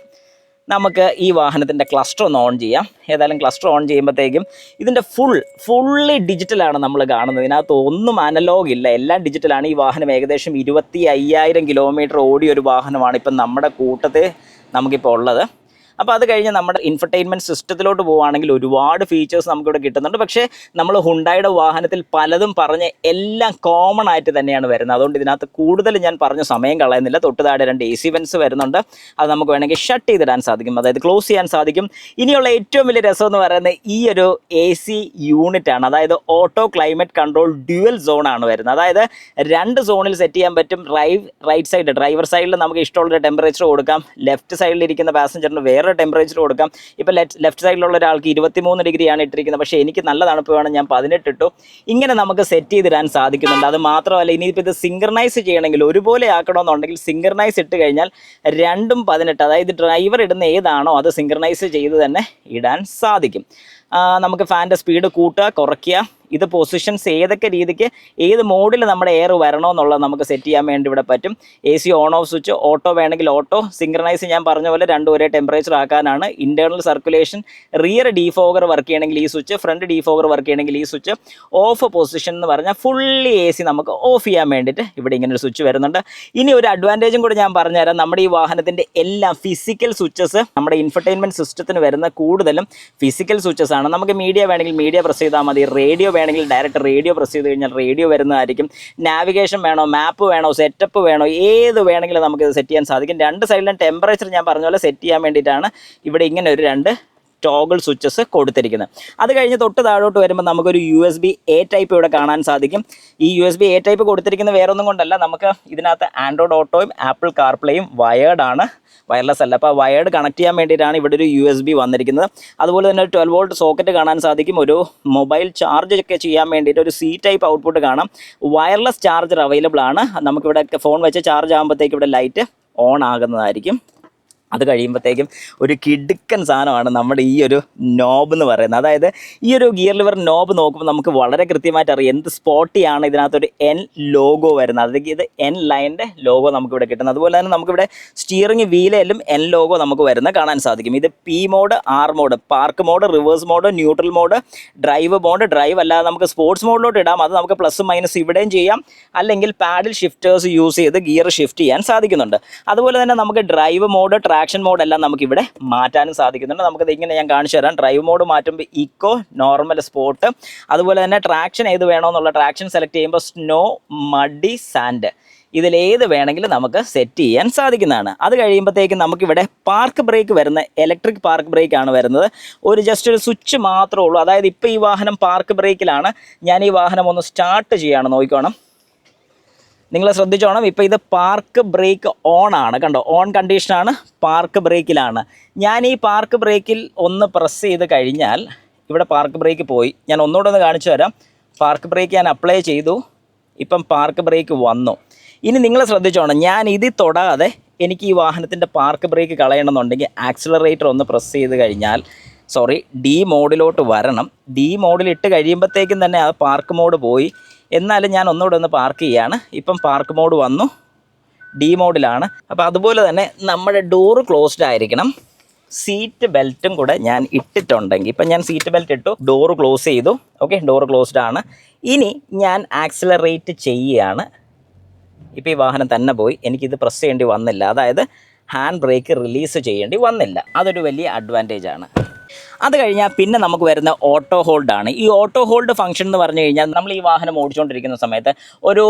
നമുക്ക് ഈ വാഹനത്തിൻ്റെ ക്ലസ്റ്റർ ഒന്ന് ഓൺ ചെയ്യാം. ഏതായാലും ക്ലസ്റ്റർ ഓൺ ചെയ്യുമ്പോഴത്തേക്കും ഇതിൻ്റെ ഫുള്ളി ഡിജിറ്റലാണ് നമ്മൾ കാണുന്നത്. ഇതിനകത്ത് ഒന്നും അനലോഗ് ഇല്ല, എല്ലാം ഡിജിറ്റലാണ്. ഈ വാഹനം ഏകദേശം 25,000 കിലോമീറ്റർ ഓടിയ ഒരു വാഹനമാണ് ഇപ്പം നമ്മുടെ കൂട്ടത്തിൽ നമുക്കിപ്പോൾ ഉള്ളത്. അപ്പോൾ അത് കഴിഞ്ഞ് നമ്മുടെ ഇൻഫർടൈൻമെൻറ്റ് സിസ്റ്റത്തിലോട്ട് പോവുകയാണെങ്കിൽ ഒരുപാട് ഫീച്ചേഴ്സ് നമുക്കിവിടെ കിട്ടുന്നുണ്ട്. പക്ഷേ നമ്മൾ ഹുണ്ടായുടെ വാഹനത്തിൽ പലതും പറഞ്ഞ് എല്ലാം കോമൺ ആയിട്ട് തന്നെയാണ് വരുന്നത്. അതുകൊണ്ട് ഇതിനകത്ത് കൂടുതൽ ഞാൻ പറഞ്ഞ സമയം കളയുന്നില്ല. തൊട്ട് താഴെ 2 AC വെൻസ് വരുന്നുണ്ട്. അത് നമുക്ക് വേണമെങ്കിൽ ഷട്ട് ചെയ്തിടാൻ സാധിക്കും, അതായത് ക്ലോസ് ചെയ്യാൻ സാധിക്കും. ഇനിയുള്ള ഏറ്റവും വലിയ രസം എന്ന് പറയുന്നത് ഈ ഒരു AC യൂണിറ്റാണ്. അതായത് ഓട്ടോ ക്ലൈമറ്റ് കൺട്രോൾ ഡ്യുവൽ സോണാണ് വരുന്നത്. അതായത് 2 സോണിൽ സെറ്റ് ചെയ്യാൻ പറ്റും. റൈറ്റ് സൈഡ് ഡ്രൈവർ സൈഡിൽ നമുക്ക് ഇഷ്ടമുള്ള ടെമ്പറേച്ചർ കൊടുക്കാം, ലെഫ്റ്റ് സൈഡിലിരിക്കുന്ന പാസഞ്ചറിന് വേറെ ടെമ്പറേച്ചർ കൊടുക്കാം. ഇപ്പോൾ ലെഫ്റ്റ് സൈഡിലുള്ള ഒരാൾക്ക് 23 ഡിഗ്രിയാണ് ഇട്ടിരിക്കുന്നത്, പക്ഷേ എനിക്ക് നല്ല തണുപ്പ് വേണം, ഞാൻ 18 ഇട്ടു. ഇങ്ങനെ നമുക്ക് സെറ്റ് ചെയ്തിടാൻ സാധിക്കുന്നുണ്ട്. അത് മാത്രമല്ല, ഇനിയിപ്പോൾ ഇത് സിംഗർനൈസ് ചെയ്യണമെങ്കിൽ ഒരുപോലെ ആക്കണമെന്നുണ്ടെങ്കിൽ സിംഗർനൈസ് ഇട്ട് കഴിഞ്ഞാൽ 2ഉം 18, അതായത് ഡ്രൈവർ ഇടുന്ന ഏതാണോ അത് സിംഗർനൈസ് ചെയ്ത് തന്നെ ഇടാൻ സാധിക്കും. നമുക്ക് ഫാൻ്റെ സ്പീഡ് കൂട്ടുക, കുറയ്ക്കുക. ഇത് പൊസിഷൻസ് ഏതൊക്കെ രീതിക്ക് ഏത് മോഡിൽ നമ്മുടെ എയർ വരണമെന്നുള്ളത് നമുക്ക് സെറ്റ് ചെയ്യാൻ വേണ്ടി ഇവിടെ പറ്റും. AC on off switch, auto വേണമെങ്കിൽ ഓട്ടോ, സിംഗ്രണൈസ് ഞാൻ പറഞ്ഞ പോലെ 2 ഒരേ ടെമ്പറേച്ചർ ആക്കാനാണ്. Internal circulation, rear defogger work ചെയ്യണമെങ്കിൽ ഈ സ്വിച്ച്, ഫ്രണ്ട് ഡീഫോഗർ വർക്ക് ചെയ്യണമെങ്കിൽ ഈ സ്വിച്ച്. ഓഫ് പൊസിഷൻ എന്ന് പറഞ്ഞാൽ ഫുള്ളി AC നമുക്ക് ഓഫ് ചെയ്യാൻ വേണ്ടിയിട്ട് ഇവിടെ ഇങ്ങനെ ഒരു സ്വിച്ച് വരുന്നുണ്ട്. ഇനി ഒരു അഡ്വാൻറ്റേജും കൂടെ ഞാൻ പറഞ്ഞുതരാം. നമ്മുടെ ഈ വാഹനത്തിൻ്റെ എല്ലാ ഫിസിക്കൽ സ്വിച്ചസ്, നമ്മുടെ ഇൻഫർടൈൻമെൻറ്റ് സിസ്റ്റത്തിന് വരുന്ന കൂടുതലും ഫിസിക്കൽ സ്വിച്ചസ് ആണ്. നമുക്ക് മീഡിയ വേണമെങ്കിൽ മീഡിയ പ്രസ് ചെയ്താൽ മതി, റേഡിയോ വേണമെങ്കിൽ ഡയറക്റ്റ് റേഡിയോ പ്രസ് ചെയ്ത് കഴിഞ്ഞാൽ റേഡിയോ വരുന്നതായിരിക്കും. നാവിഗേഷൻ വേണോ, മാപ്പ് വേണോ, സെറ്റപ്പ് വേണോ, ഏത് വേണമെങ്കിലും നമുക്കിത് സെറ്റ് ചെയ്യാൻ സാധിക്കും. 2 സൈഡിലും ടെമ്പറേച്ചർ ഞാൻ പറഞ്ഞ പോലെ സെറ്റ് ചെയ്യാൻ വേണ്ടിയിട്ടാണ് ഇവിടെ ഇങ്ങനെ ഒരു 2 ടോഗിൾ സ്വിച്ചസ് കൊടുത്തിരിക്കുന്നത്. അത് കഴിഞ്ഞ് തൊട്ട് താഴോട്ട് വരുമ്പോൾ നമുക്കൊരു USB-A ടൈപ്പ് ഇവിടെ കാണാൻ സാധിക്കും. ഈ USB-A ടൈപ്പ് കൊടുത്തിരിക്കുന്നത് വേറെ ഒന്നും കൊണ്ടല്ല, നമുക്ക് ഇതിനകത്ത് ആൻഡ്രോയിഡ് ഓട്ടോയും ആപ്പിൾ കാർപ്ലേയും വയേർഡാണ്, വയർലെസ് അല്ല. അപ്പോൾ വയേർഡ് കണക്ട് ചെയ്യാൻ വേണ്ടിയിട്ടാണ് ഇവിടെ ഒരു USB വന്നിരിക്കുന്നത്. അതുപോലെ തന്നെ ഒരു 12 വോൾട്ട് സോക്കറ്റ് കാണാൻ സാധിക്കും. ഒരു മൊബൈൽ ചാർജ് ഒക്കെ ചെയ്യാൻ വേണ്ടിയിട്ട് ഒരു C ടൈപ്പ് ഔട്ട്പുട്ട് കാണാം. വയർലെസ് ചാർജർ അവൈലബിൾ ആണ്. നമുക്കിവിടെ ഫോൺ വെച്ച് ചാർജ് ആകുമ്പോഴത്തേക്ക് ഇവിടെ ലൈറ്റ് ഓൺ ആകുന്നതായിരിക്കും. അത് കഴിയുമ്പോഴത്തേക്കും ഒരു കിടുക്കൻ സാധനമാണ് നമ്മുടെ ഈ ഒരു നോബ് എന്ന് പറയുന്നത്. അതായത് ഈ ഒരു ഗിയർ ലിവർ നോബ് നോക്കുമ്പോൾ നമുക്ക് വളരെ കൃത്യമായിട്ട് അറിയാം എന്ത് സ്പോട്ടിയാണ് ഇതിനകത്തൊരു N ലോഗോ വരുന്നത്. അതായത് ഇത് N ലൈൻ്റെ ലോഗോ നമുക്കിവിടെ കിട്ടുന്നത്. അതുപോലെ തന്നെ നമുക്കിവിടെ സ്റ്റിയറിംഗ് വീലിലും N ലോഗോ നമുക്ക് വരുന്നത് കാണാൻ സാധിക്കും. ഇത് P mode, R mode, park mode, reverse mode, neutral mode, drive mode. Drive അല്ലാതെ നമുക്ക് സ്പോർട്സ് മോഡിലോട്ട് ഇടാം. അത് നമുക്ക് പ്ലസ് മൈനസ് ഇവിടെയും ചെയ്യാം. അല്ലെങ്കിൽ പാഡിൽ ഷിഫ്റ്റേഴ്സ് യൂസ് ചെയ്ത് ഗിയർ ഷിഫ്റ്റ് ചെയ്യാൻ സാധിക്കുന്നുണ്ട്. അതുപോലെ തന്നെ നമുക്ക് ഡ്രൈവ് മോഡ്, ട്രാക്ഷൻ മോഡ് എല്ലാം നമുക്കിവിടെ മാറ്റാനും സാധിക്കുന്നുണ്ട്. നമുക്കത് ഇങ്ങനെ ഞാൻ കാണിച്ചു തരാം. ഡ്രൈവ് മോഡ് മാറ്റുമ്പോൾ ഇക്കോ, നോർമൽ, സ്പോർട്ട്. അതുപോലെ തന്നെ ട്രാക്ഷൻ ഏത് വേണമെന്നുള്ള ട്രാക്ഷൻ സെലക്ട് ചെയ്യുമ്പോൾ സ്നോ, മഡി, സാൻഡ്, ഇതിലേത് വേണമെങ്കിലും നമുക്ക് സെറ്റ് ചെയ്യാൻ സാധിക്കുന്നതാണ്. അത് കഴിയുമ്പോഴത്തേക്കും നമുക്കിവിടെ പാർക്ക് ബ്രേക്ക് വരുന്ന ഇലക്ട്രിക് പാർക്ക് ബ്രേക്ക് ആണ് വരുന്നത്. ജസ്റ്റ് ഒരു സ്വിച്ച് മാത്രമേ ഉള്ളൂ. അതായത് ഇപ്പോൾ ഈ വാഹനം പാർക്ക് ബ്രേക്കിലാണ്. ഞാൻ ഈ വാഹനം ഒന്ന് സ്റ്റാർട്ട് ചെയ്യാണ്, നോക്കിക്കോണം. നിങ്ങൾ ശ്രദ്ധിച്ചോണം, ഇപ്പോൾ ഇത് പാർക്ക് ബ്രേക്ക് ഓൺ ആണ്, കണ്ടോ, ഓൺ കണ്ടീഷനാണ്, പാർക്ക് ബ്രേക്കിലാണ്. ഞാൻ ഈ പാർക്ക് ബ്രേക്കിൽ ഒന്ന് പ്രസ് ചെയ്ത് കഴിഞ്ഞാൽ ഇവിടെ പാർക്ക് ബ്രേക്ക് പോയി. ഞാൻ ഒന്നുകൂടെ ഒന്ന് കാണിച്ചു തരാം. പാർക്ക് ബ്രേക്ക് ഞാൻ അപ്ലൈ ചെയ്തു, ഇപ്പം പാർക്ക് ബ്രേക്ക് വന്നു. ഇനി നിങ്ങൾ ശ്രദ്ധിച്ചോണം, ഞാൻ ഇതിൽ തൊടാതെ എനിക്ക് ഈ വാഹനത്തിൻ്റെ പാർക്ക് ബ്രേക്ക് കളയണമെന്നുണ്ടെങ്കിൽ ആക്സിലറേറ്റർ ഒന്ന് പ്രസ് ചെയ്ത് കഴിഞ്ഞാൽ, D മോഡിലോട്ട് വരണം. D മോഡിൽ ഇട്ട് കഴിയുമ്പോഴത്തേക്കും തന്നെ ആ പാർക്ക് മോഡ് പോയി. എന്നാലും ഞാൻ ഒന്നുകൂടെ ഒന്ന് പാർക്ക് ചെയ്യാണ്. ഇപ്പം പാർക്ക് മോഡ് വന്നു, D മോഡിലാണ്. അപ്പോൾ അതുപോലെ തന്നെ നമ്മുടെ ഡോറ് ക്ലോസ്ഡ് ആയിരിക്കണം. സീറ്റ് ബെൽറ്റും കൂടെ ഞാൻ ഇട്ടിട്ടുണ്ടെങ്കിൽ, ഇപ്പം ഞാൻ സീറ്റ് ബെൽറ്റ് ഇട്ടു, ഡോറ് ക്ലോസ് ചെയ്തു, ഓക്കെ, ഡോറ് ക്ലോസ്ഡ് ആണ്. ഇനി ഞാൻ ആക്സിലറേറ്റ് ചെയ്യുകയാണ്. ഇപ്പോൾ ഈ വാഹനം തന്നെ പോയി, എനിക്കിത് പ്രസ് ചെയ്യേണ്ടി വന്നില്ല, അതായത് ഹാൻഡ് ബ്രേക്ക് റിലീസ് ചെയ്യേണ്ടി വന്നില്ല. അതൊരു വലിയ അഡ്വാൻറ്റേജ് ആണ്. അത് കഴിഞ്ഞാൽ പിന്നെ നമുക്ക് വരുന്ന ഓട്ടോ ഹോൾഡാണ്. ഈ ഓട്ടോ ഹോൾഡ് ഫംഗ്ഷൻ എന്ന് പറഞ്ഞു കഴിഞ്ഞാൽ നമ്മൾ ഈ വാഹനം ഓടിച്ചുകൊണ്ടിരിക്കുന്ന സമയത്ത് ഒരു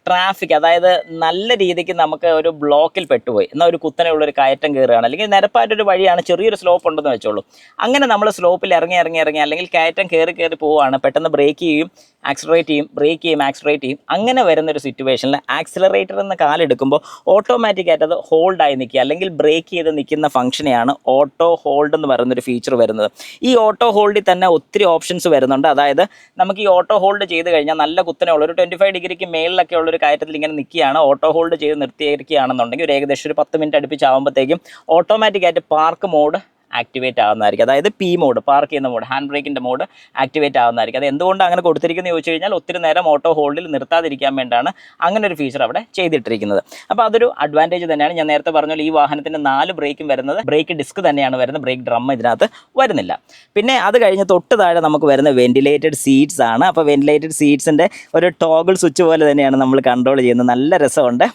ട്രാഫിക്, അതായത് നല്ല രീതിക്ക് നമുക്ക് ഒരു ബ്ലോക്കിൽ പെട്ടുപോയി, എന്നാൽ ഒരു കുത്തനെയുള്ളൊരു കയറ്റം കയറുകയാണ്, അല്ലെങ്കിൽ നിരപ്പായിട്ടൊരു വഴിയാണ്, ചെറിയൊരു സ്ലോപ്പ് ഉണ്ടെന്ന് വെച്ചോളൂ. അങ്ങനെ നമ്മൾ സ്ലോപ്പിൽ ഇറങ്ങി അല്ലെങ്കിൽ കയറ്റം കയറി പോവുകയാണ്, പെട്ടെന്ന് ബ്രേക്ക് ചെയ്യും, ആക്സിലറേറ്റ് ചെയ്യും, ബ്രേക്ക് ചെയ്യും, ആക്സിലറേറ്റ് ചെയ്യും. അങ്ങനെ വരുന്നൊരു സിറ്റുവേഷനിൽ ആക്സിലറേറ്റർ എന്ന കാലെടുക്കുമ്പോൾ ഓട്ടോമാറ്റിക്കായിട്ട് അത് ഹോൾഡായി നിൽക്കുക, അല്ലെങ്കിൽ ബ്രേക്ക് ചെയ്ത് നിൽക്കുന്ന ഫംഗ്ഷനെയാണ് ഓട്ടോ ഹോൾഡ് എന്ന് പറയുന്നൊരു ഫീച്ചർ വരുന്നത്. ഈ ഓട്ടോ ഹോൾഡിൽ തന്നെ ഒത്തിരി ഓപ്ഷൻസ് വരുന്നുണ്ട്. അതായത് നമുക്ക് ഈ ഓട്ടോ ഹോൾഡ് ചെയ്ത് കഴിഞ്ഞാൽ നല്ല കുത്തനെയുള്ള ഒരു 25 ഡിഗ്രിക്ക് മേളിലൊക്കെ ഉള്ളൊരു കയറ്റത്തിൽ ഇങ്ങനെ നിൽക്കുകയാണ്, ഓട്ടോ ഹോൾഡ് ചെയ്ത് നിർത്തിയിരിക്കുകയാണെന്നുണ്ടെങ്കിൽ ഒരു ഏകദേശം ഒരു 10 മിനിറ്റ് അടുപ്പിച്ചാകുമ്പോഴത്തേക്കും ഓട്ടോമാറ്റിക്കായിട്ട് പാർക്ക് മോഡ് ആക്ടിവേറ്റ് ആവുന്നതായിരിക്കും. അതായത് പി മോഡ്, പാർക്ക് ചെയ്യുന്ന മോഡ്, ഹാൻഡ് ബ്രേക്കിൻ്റെ മോഡ് ആക്ടിവേറ്റ് ആവുന്നതായിരിക്കും. അത് എന്തുകൊണ്ട് അങ്ങനെ കൊടുത്തിരിക്കുന്നത് ചോദിച്ചു കഴിഞ്ഞാൽ ഒത്തിരി നേരം ഓട്ടോ ഹോൾഡിൽ നിർത്താതിരിക്കാൻ വേണ്ടിയാണ് അങ്ങനെ ഒരു ഫീച്ചർ അവിടെ ചെയ്തിട്ടിരിക്കുന്നത്. അപ്പോൾ അതൊരു അഡ്വാൻറ്റേജ് തന്നെയാണ്. ഞാൻ നേരത്തെ പറഞ്ഞ ഈ വാഹനത്തിൻ്റെ 4 ബ്രേക്കും വരുന്നത് ബ്രേക്ക് ഡിസ്ക് തന്നെയാണ് വരുന്നത്, ബ്രേക്ക് ഡ്രം ഇതിനകത്ത് വരുന്നില്ല. പിന്നെ അത് കഴിഞ്ഞ് തൊട്ട് താഴെ നമുക്ക് വരുന്ന വെന്റിലേറ്റഡ് സീറ്റ്സ് ആണ്. അപ്പോൾ വെന്റിലേറ്റഡ് സീറ്റ്സിൻ്റെ ഒരു ടോഗിൾ സ്വിച്ച് പോലെ തന്നെയാണ് നമ്മൾ കൺട്രോൾ ചെയ്യുന്നത്. നല്ല രസമുണ്ട്.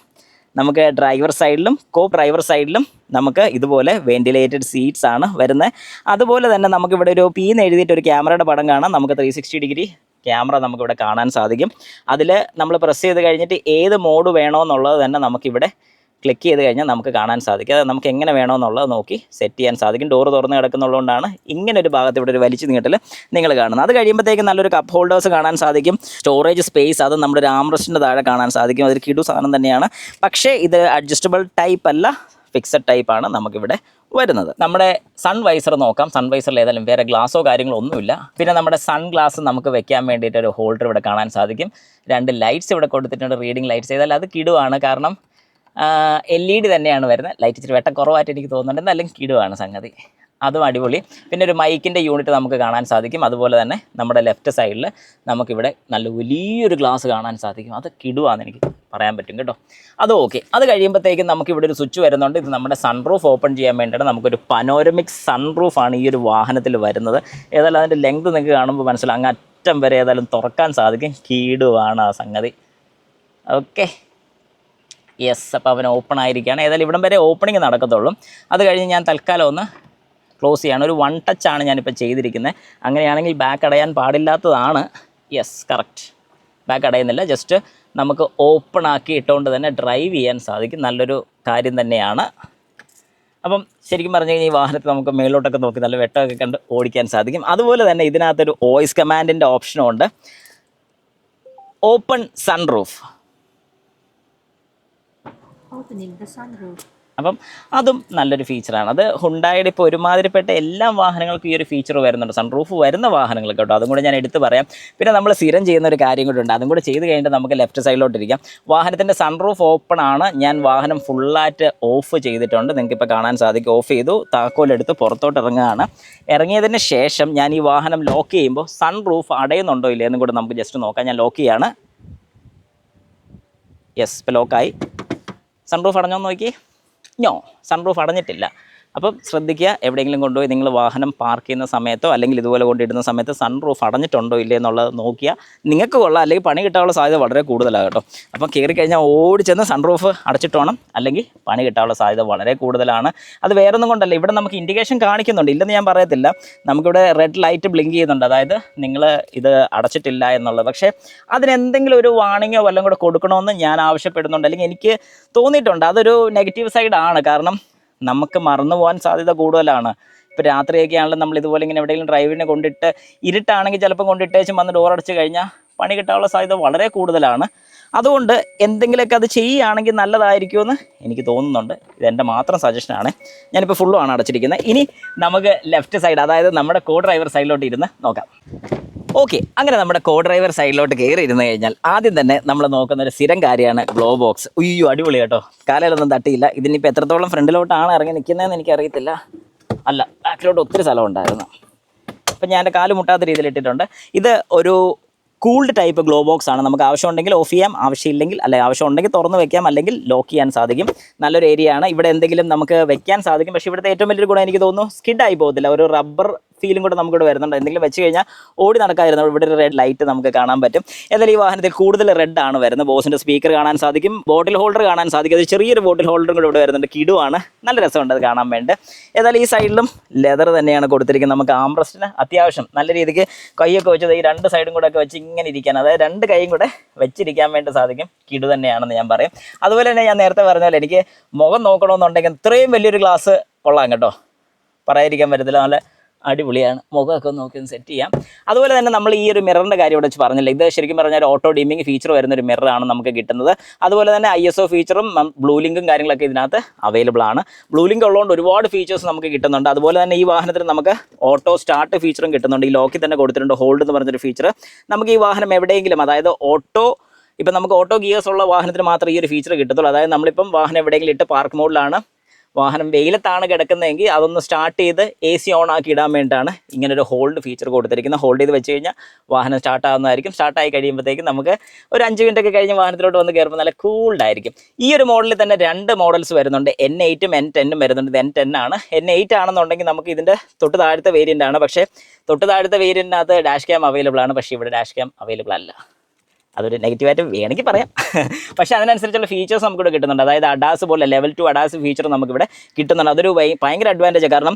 നമുക്ക് ഡ്രൈവർ സൈഡിലും കോ ഡ്രൈവർ സൈഡിലും നമുക്ക് ഇതുപോലെ വെന്റിലേറ്റഡ് സീറ്റ്സ് ആണ് വരുന്നത്. അതുപോലെ തന്നെ നമുക്കിവിടെ ഒരു പി എന്ന് എഴുതിയിട്ട് ഒരു ക്യാമറയുടെ പടം കാണാം. നമുക്ക് 360 ഡിഗ്രി ക്യാമറ നമുക്കിവിടെ കാണാൻ സാധിക്കും. അതിൽ നമ്മൾ പ്രസ് ചെയ്ത് കഴിഞ്ഞിട്ട് ഏത് മോഡ് വേണമെന്നുള്ളത് തന്നെ നമുക്കിവിടെ ക്ലിക്ക് ചെയ്ത് കഴിഞ്ഞാൽ നമുക്ക് കാണാൻ സാധിക്കും. അത് നമുക്ക് എങ്ങനെ വേണമെന്നുള്ളത് നോക്കി സെറ്റ് ചെയ്യാൻ സാധിക്കും. ഡോറ് തുറന്ന് കിടക്കുന്നുള്ളതുകൊണ്ടാണ് ഇങ്ങനെ ഒരു ഭാഗത്ത് ഇവിടെ ഒരു വലിച്ചു നീട്ടൽ നിങ്ങൾ കാണുന്നത്. അത് കഴിയുമ്പോഴത്തേക്ക് നല്ലൊരു കപ്പ് ഹോൾഡേഴ്സ് കാണാൻ സാധിക്കും. സ്റ്റോറേജ് സ്പേസ് അത് നമ്മുടെ ഒരു ആംറസ്റ്റിൻ്റെ താഴെ കാണാൻ സാധിക്കും. അതൊരു കിടു സാധനം തന്നെയാണ്. പക്ഷേ ഇത് അഡ്ജസ്റ്റബിൾ ടൈപ്പ് അല്ല, ഫിക്സഡ് ടൈപ്പാണ് നമുക്കിവിടെ വരുന്നത്. നമ്മുടെ സൺ വൈസർ നോക്കാം. സൺ വൈസറിൽ ഏതായാലും വേറെ ഗ്ലാസോ കാര്യങ്ങളോ ഒന്നുമില്ല. പിന്നെ നമ്മുടെ സൺ ഗ്ലാസ് നമുക്ക് വെക്കാൻ വേണ്ടിയിട്ട് ഒരു ഹോൾഡർ ഇവിടെ കാണാൻ സാധിക്കും. 2 ലൈറ്റ്സ് ഇവിടെ കൊടുത്തിട്ടുണ്ട്, റീഡിങ് ലൈറ്റ്സ്. ഏതായാലും അത് കിടുവാണ്, കാരണം LED തന്നെയാണ് വരുന്നത്. ലൈറ്റ് ഇച്ചിരി വെട്ടം കുറവായിട്ട് എനിക്ക് തോന്നുന്നുണ്ട്, എന്നാലും കിടുവാണ് സംഗതി, അതും അടിപൊളി. പിന്നെ ഒരു മൈക്കിൻ്റെ യൂണിറ്റ് നമുക്ക് കാണാൻ സാധിക്കും. അതുപോലെ തന്നെ നമ്മുടെ ലെഫ്റ്റ് സൈഡിൽ നമുക്കിവിടെ നല്ല വലിയൊരു ഗ്ലാസ് കാണാൻ സാധിക്കും. അത് കിടുവാന്ന് എനിക്ക് പറയാൻ പറ്റും കേട്ടോ. അത് ഓക്കെ. അത് കഴിയുമ്പോഴത്തേക്കും നമുക്കിവിടെ ഒരു സ്വിച്ച് വരുന്നുണ്ട്. ഇത് നമ്മുടെ സൺറൂഫ് ഓപ്പൺ ചെയ്യാൻ വേണ്ടിയിട്ട് നമുക്കൊരു പനോരമിക് സൺറൂഫാണ് ഈ ഒരു വാഹനത്തിൽ വരുന്നത്. ഏതായാലും അതിൻ്റെ ലെങ്ത് നിങ്ങൾക്ക് കാണുമ്പോൾ മനസ്സിലാവും, അങ്ങ് അറ്റം വരെ ഏതായാലും തുറക്കാൻ സാധിക്കും. കിടുവാണ് ആ സംഗതി. Okay, yes. അപ്പോൾ അവൻ ഓപ്പൺ ആയിരിക്കുകയാണ്. ഏതായാലും ഇവിടം വരെ ഓപ്പണിങ് നടക്കത്തുള്ളൂ. അത് കഴിഞ്ഞ് ഞാൻ തൽക്കാലം ഒന്ന് ക്ലോസ് ചെയ്യാണ്. ഒരു 1 ടച്ചാണ് ഞാനിപ്പോൾ ചെയ്തിരിക്കുന്നത്. അങ്ങനെയാണെങ്കിൽ ബാക്ക് അടയാൻ പാടില്ലാത്തതാണ്. Yes, correct. ബാക്ക് അടയുന്നില്ല. ജസ്റ്റ് നമുക്ക് ഓപ്പൺ ആക്കി ഇട്ടുകൊണ്ട് തന്നെ ഡ്രൈവ് ചെയ്യാൻ സാധിക്കും. നല്ലൊരു കാര്യം തന്നെയാണ്. അപ്പം ശരിക്കും പറഞ്ഞു കഴിഞ്ഞാൽ ഈ വാഹനത്തിൽ നമുക്ക് മേലോട്ടൊക്കെ നോക്കി നല്ല വെട്ടമൊക്കെ കണ്ട് ഓടിക്കാൻ സാധിക്കും. അതുപോലെ തന്നെ ഇതിനകത്തൊരു വോയിസ് കമാൻഡിൻ്റെ ഓപ്ഷനും ഉണ്ട്. Open sunroof. അപ്പം അതും നല്ലൊരു ഫീച്ചറാണ്. അത് ഹുണ്ടായുടെ ഇപ്പോൾ ഒരുമാതിരിപ്പെട്ട എല്ലാ വാഹനങ്ങൾക്കും ഈ ഒരു ഫീച്ചർ വരുന്നുണ്ട്, സൺറൂഫ് വരുന്ന വാഹനങ്ങൾ കേട്ടോ. അതും കൂടെ ഞാൻ എടുത്ത് പറയാം. പിന്നെ നമ്മൾ സ്ഥിരം ചെയ്യുന്ന ഒരു കാര്യം കൂടെ ഉണ്ട്, അതും കൂടെ ചെയ്ത് കഴിഞ്ഞിട്ട് നമുക്ക് ലെഫ്റ്റ് സൈഡിലോട്ടിരിക്കാം. വാഹനത്തിൻ്റെ സൺറൂഫ് ഓപ്പൺ ആണ്. ഞാൻ വാഹനം ഫുള്ളായിട്ട് ഓഫ് ചെയ്തിട്ടുണ്ട്, നിങ്ങൾക്കിപ്പോൾ കാണാൻ സാധിക്കും. ഓഫ് ചെയ്തു, താക്കോലെടുത്ത് പുറത്തോട്ട് ഇറങ്ങുകയാണ്. ഇറങ്ങിയതിന് ശേഷം ഞാൻ ഈ വാഹനം ലോക്ക് ചെയ്യുമ്പോൾ സൺറൂഫ് അടയുന്നുണ്ടോ ഇല്ലേ എന്നും കൂടെ നമുക്ക് ജസ്റ്റ് നോക്കാം. ഞാൻ ലോക്ക് ചെയ്യാണ്. യെസ്, ഇപ്പോൾ ലോക്കായി. സൺറൂഫ് അടഞ്ഞോന്ന് നോക്കി. നോ, സൺറൂഫ് അടഞ്ഞിട്ടില്ല. അപ്പം ശ്രദ്ധിക്കുക, എവിടെയെങ്കിലും കൊണ്ടുപോയി നിങ്ങൾ വാഹനം പാർക്ക് ചെയ്യുന്ന സമയത്തോ അല്ലെങ്കിൽ ഇതുപോലെ കൊണ്ടിടുന്ന സമയത്ത് സൺറൂഫ് അടഞ്ഞിട്ടുണ്ടോ ഇല്ലേ എന്നുള്ളത് നോക്കിയാൽ നിങ്ങൾക്ക് കൊള്ളാം, അല്ലെങ്കിൽ പണി കിട്ടാനുള്ള സാധ്യത വളരെ കൂടുതലാണ് കേട്ടോ. അപ്പം കയറി കഴിഞ്ഞാൽ ഓടിച്ചെന്ന് സൺറൂഫ് അടച്ചിട്ട് വേണം, അല്ലെങ്കിൽ പണി കിട്ടാനുള്ള സാധ്യത വളരെ കൂടുതലാണ്. അത് വേറൊന്നും കൊണ്ടല്ല, ഇവിടെ നമുക്ക് ഇൻഡിക്കേഷൻ കാണിക്കുന്നുണ്ട്, ഇല്ലെന്ന് ഞാൻ പറയത്തില്ല. നമുക്കിവിടെ റെഡ് ലൈറ്റ് ബ്ലിങ്ക് ചെയ്യുന്നുണ്ട്, അതായത് നിങ്ങൾ ഇത് അടച്ചിട്ടില്ല എന്നുള്ളത്. പക്ഷേ അതിനെന്തെങ്കിലും ഒരു വാണിങ്ങോ വല്ലതും കൂടെ കൊടുക്കണമെന്ന് ഞാൻ ആവശ്യപ്പെടുന്നുണ്ട്, അല്ലെങ്കിൽ എനിക്ക് തോന്നിയിട്ടുണ്ട്. അതൊരു നെഗറ്റീവ് സൈഡാണ്, കാരണം നമുക്ക് മറന്നു പോകാൻ സാധ്യത കൂടുതലാണ്. ഇപ്പോൾ രാത്രിയൊക്കെ ആണെങ്കിലും നമ്മൾ ഇതുപോലെ ഇങ്ങനെ എവിടെയെങ്കിലും ഡ്രൈവിനെ കൊണ്ടിട്ട്, ഇരുട്ടാണെങ്കിൽ ചിലപ്പോൾ കൊണ്ടിട്ടേച്ചും വന്ന് ഡോർ അടച്ച് കഴിഞ്ഞാൽ പണി കിട്ടാനുള്ള സാധ്യത വളരെ കൂടുതലാണ്. അതുകൊണ്ട് എന്തെങ്കിലുമൊക്കെ അത് ചെയ്യുകയാണെങ്കിൽ നല്ലതായിരിക്കുമെന്ന് എനിക്ക് തോന്നുന്നുണ്ട്. ഇതെൻ്റെ മാത്രം സജഷനാണ്. ഞാനിപ്പോൾ ഫുള്ളുമാണ് അടച്ചിരിക്കുന്നത്. ഇനി നമുക്ക് ലെഫ്റ്റ് സൈഡ്, അതായത് നമ്മുടെ കോ ഡ്രൈവർ സൈഡിലോട്ട് ഇരുന്ന് നോക്കാം. ഓക്കെ, അങ്ങനെ നമ്മുടെ കോ ഡ്രൈവർ സൈഡിലോട്ട് കയറി ഇരുന്ന് കഴിഞ്ഞാൽ ആദ്യം തന്നെ നമ്മൾ നോക്കുന്ന ഒരു സ്ഥിരം കാര്യമാണ് ഗ്ലോ ബോക്സ്. ഉയ്യോ, അടിപൊളി കേട്ടോ. കാലയിലൊന്നും തട്ടിയില്ല. ഇതിനിപ്പോൾ എത്രത്തോളം ഫ്രണ്ടിലോട്ടാണ് ഇറങ്ങി നിൽക്കുന്നതെന്ന് എനിക്കറിയത്തില്ല. അല്ല, ബാക്കിലോട്ട് ഒത്തിരി സ്ഥലം ഉണ്ടായിരുന്നു. അപ്പം ഞാൻ എൻ്റെ കാല് മുട്ടാത്ത രീതിയിൽ ഇട്ടിട്ടുണ്ട്. ഇത് ഒരു കൂൾഡ് ടൈപ്പ് ഗ്ലോ ബോക്സ് ആണ്. നമുക്ക് ആവശ്യമുണ്ടെങ്കിൽ ഓഫ് ചെയ്യാം, ആവശ്യമില്ലെങ്കിൽ ആവശ്യമുണ്ടെങ്കിൽ തുറന്ന് വെക്കാം, അല്ലെങ്കിൽ ലോക്ക് ചെയ്യാൻ സാധിക്കും. നല്ലൊരു ഏരിയ ആണ്. ഇവിടെ എന്തെങ്കിലും നമുക്ക് വെക്കാൻ സാധിക്കും. പക്ഷേ ഇവിടുത്തെ ഏറ്റവും വലിയൊരു ഗുണം എനിക്ക് തോന്നുന്നു സ്കിഡായി പോകത്തില്ല. ഒരു റബ്ബർ ഫീലും കൂടെ നമുക്കിവിടെ വരുന്നുണ്ട്. എന്തെങ്കിലും വെച്ച് കഴിഞ്ഞാൽ ഓടി നടക്കാതിരുന്നു. ഇവിടെ ഒരു റെഡ് ലൈറ്റ് നമുക്ക് കാണാൻ പറ്റും. ഏതായാലും ഈ വാഹനത്തിൽ കൂടുതൽ റെഡ് ആണ് വരുന്നത്. ബോസിൻ്റെ സ്പീക്കർ കാണാൻ സാധിക്കും, ബോട്ടിൽ ഹോൾഡർ കാണാൻ സാധിക്കും. അത് ചെറിയൊരു ബോട്ടിൽ ഹോൾഡറും കൂടെ ഇവിടെ വരുന്നുണ്ട്. കിടുവാണ്, നല്ല രസമുണ്ട് അത് കാണാൻ വേണ്ടി. ഏതായാലും ഈ സൈഡിലും ലെതർ തന്നെയാണ് കൊടുത്തിരിക്കുന്നത്. നമുക്ക് ആംബ്രസ്റ്റിന് അത്യാവശ്യം നല്ല രീതിക്ക് കൈയൊക്കെ വെച്ചത് ഈ രണ്ട് സൈഡും കൂടെ ഒക്കെ വെച്ച് ഇങ്ങനെ ഇരിക്കാൻ, അതായത് രണ്ട് കൈയും കൂടെ വെച്ചിരിക്കാൻ വേണ്ടി സാധിക്കും. കിടു തന്നെയാണെന്ന് ഞാൻ പറയും. അതുപോലെ തന്നെ ഞാൻ നേരത്തെ പറഞ്ഞ പോലെ എനിക്ക് മുഖം നോക്കണമെന്നുണ്ടെങ്കിൽ ഇത്രയും വലിയൊരു ഗ്ലാസ് കൊള്ളാം കേട്ടോ, പറയാതിരിക്കാൻ പറ്റത്തില്ല. നല്ല അടിപൊളിയാണ്. മുഖമൊക്കെ നോക്കി ഒന്ന് സെറ്റ് ചെയ്യാം. അതുപോലെ തന്നെ നമ്മൾ ഈ ഒരു മിററിൻ്റെ കാര്യം ഇവിടെ വെച്ച് പറഞ്ഞില്ല. ഇത് ശരിക്കും പറഞ്ഞാൽ ഓട്ടോ ഡിമ്മിങ് ഫീച്ചർ വരുന്നൊരു മിററാണ് നമുക്ക് കിട്ടുന്നത്. അതുപോലെ തന്നെ ISO ഫീച്ചറും ബ്ലൂ ലിങ്കും കാര്യങ്ങളൊക്കെ ഇതിനകത്ത് അവൈലബിൾ ആണ്. ബ്ലൂ ലിങ്ക് ഉള്ളതുകൊണ്ട് ഒരുപാട് ഫീച്ചേഴ്സ് നമുക്ക് കിട്ടുന്നുണ്ട്. അതുപോലെ തന്നെ ഈ വാഹനത്തിന് നമുക്ക് ഓട്ടോ സ്റ്റാർട്ട് ഫീച്ചറും കിട്ടുന്നുണ്ട്. ഈ ലോക്കിൽ തന്നെ കൊടുത്തിട്ടുണ്ട് ഹോൾഡ് എന്ന് പറഞ്ഞൊരു ഫീച്ചർ. നമുക്ക് ഈ വാഹനം എവിടെയെങ്കിലും, അതായത് ഇപ്പം നമുക്ക് ഓട്ടോ ഗിയേഴ്സ് ഉള്ള വാഹനത്തിന് മാത്രമേ ഈ ഒരു ഫീച്ചർ കിട്ടത്തുള്ളൂ. അതായത് നമ്മളിപ്പം വാഹനം എവിടെയെങ്കിലും ഇട്ട് പാർക്ക് മോഡിലാണ്, വാഹനം വെയിലത്താണ് കിടക്കുന്നതെങ്കിൽ അതൊന്ന് സ്റ്റാർട്ട് ചെയ്ത് AC ഓൺ ആക്കി ഇടാൻ വേണ്ടിയിട്ടാണ് ഇങ്ങനൊരു ഹോൾഡ് ഫീച്ചർ കൊടുത്തിരിക്കുന്നത്. ഹോൾഡ് ചെയ്ത് വെച്ച് കഴിഞ്ഞാൽ വാഹനം സ്റ്റാർട്ടാകുന്നതായിരിക്കും. സ്റ്റാർട്ടായി കഴിയുമ്പോഴത്തേക്കും നമുക്ക് ഒരു 5 മിനിറ്റൊക്കെ കഴിഞ്ഞ് വാഹനത്തിലോട്ട് വന്ന് കയറുമ്പോൾ നല്ല കൂൾഡായിരിക്കും. ഈ ഒരു മോഡലിൽ തന്നെ 2 മോഡൽസ് വരുന്നുണ്ട്. N8ഉം N10ഉം വരുന്നുണ്ട്. ഇത് N10 ആണ്. N8 ആണെന്നുണ്ടെങ്കിൽ നമുക്ക് ഇതിൻ്റെ തൊട്ട് താഴത്തെ വേരിയൻ്റ് ആണ്. പക്ഷേ തൊട്ട് താഴത്തെ വേരിയൻറ്റിനകത്ത് ഡാഷ് ക്യാം അവൈലബിൾ ആണ്. പക്ഷേ ഇവിടെ ഡാഷ് ക്യാം അവൈലബിൾ അല്ല. അതൊരു നെഗറ്റീവായിട്ട് വേണമെങ്കിൽ പറയാം. പക്ഷേ അതിനനുസരിച്ചുള്ള ഫീച്ചേഴ്സ് നമുക്കിവിടെ കിട്ടുന്നുണ്ട്. അതായത് അഡാസ് പോലെ ലെവൽ 2 അഡാസ് ഫീച്ചർ നമുക്കിവിടെ കിട്ടുന്നുണ്ട്. അതൊരു ഭയങ്കര അഡ്വാൻറ്റേജ്. കാരണം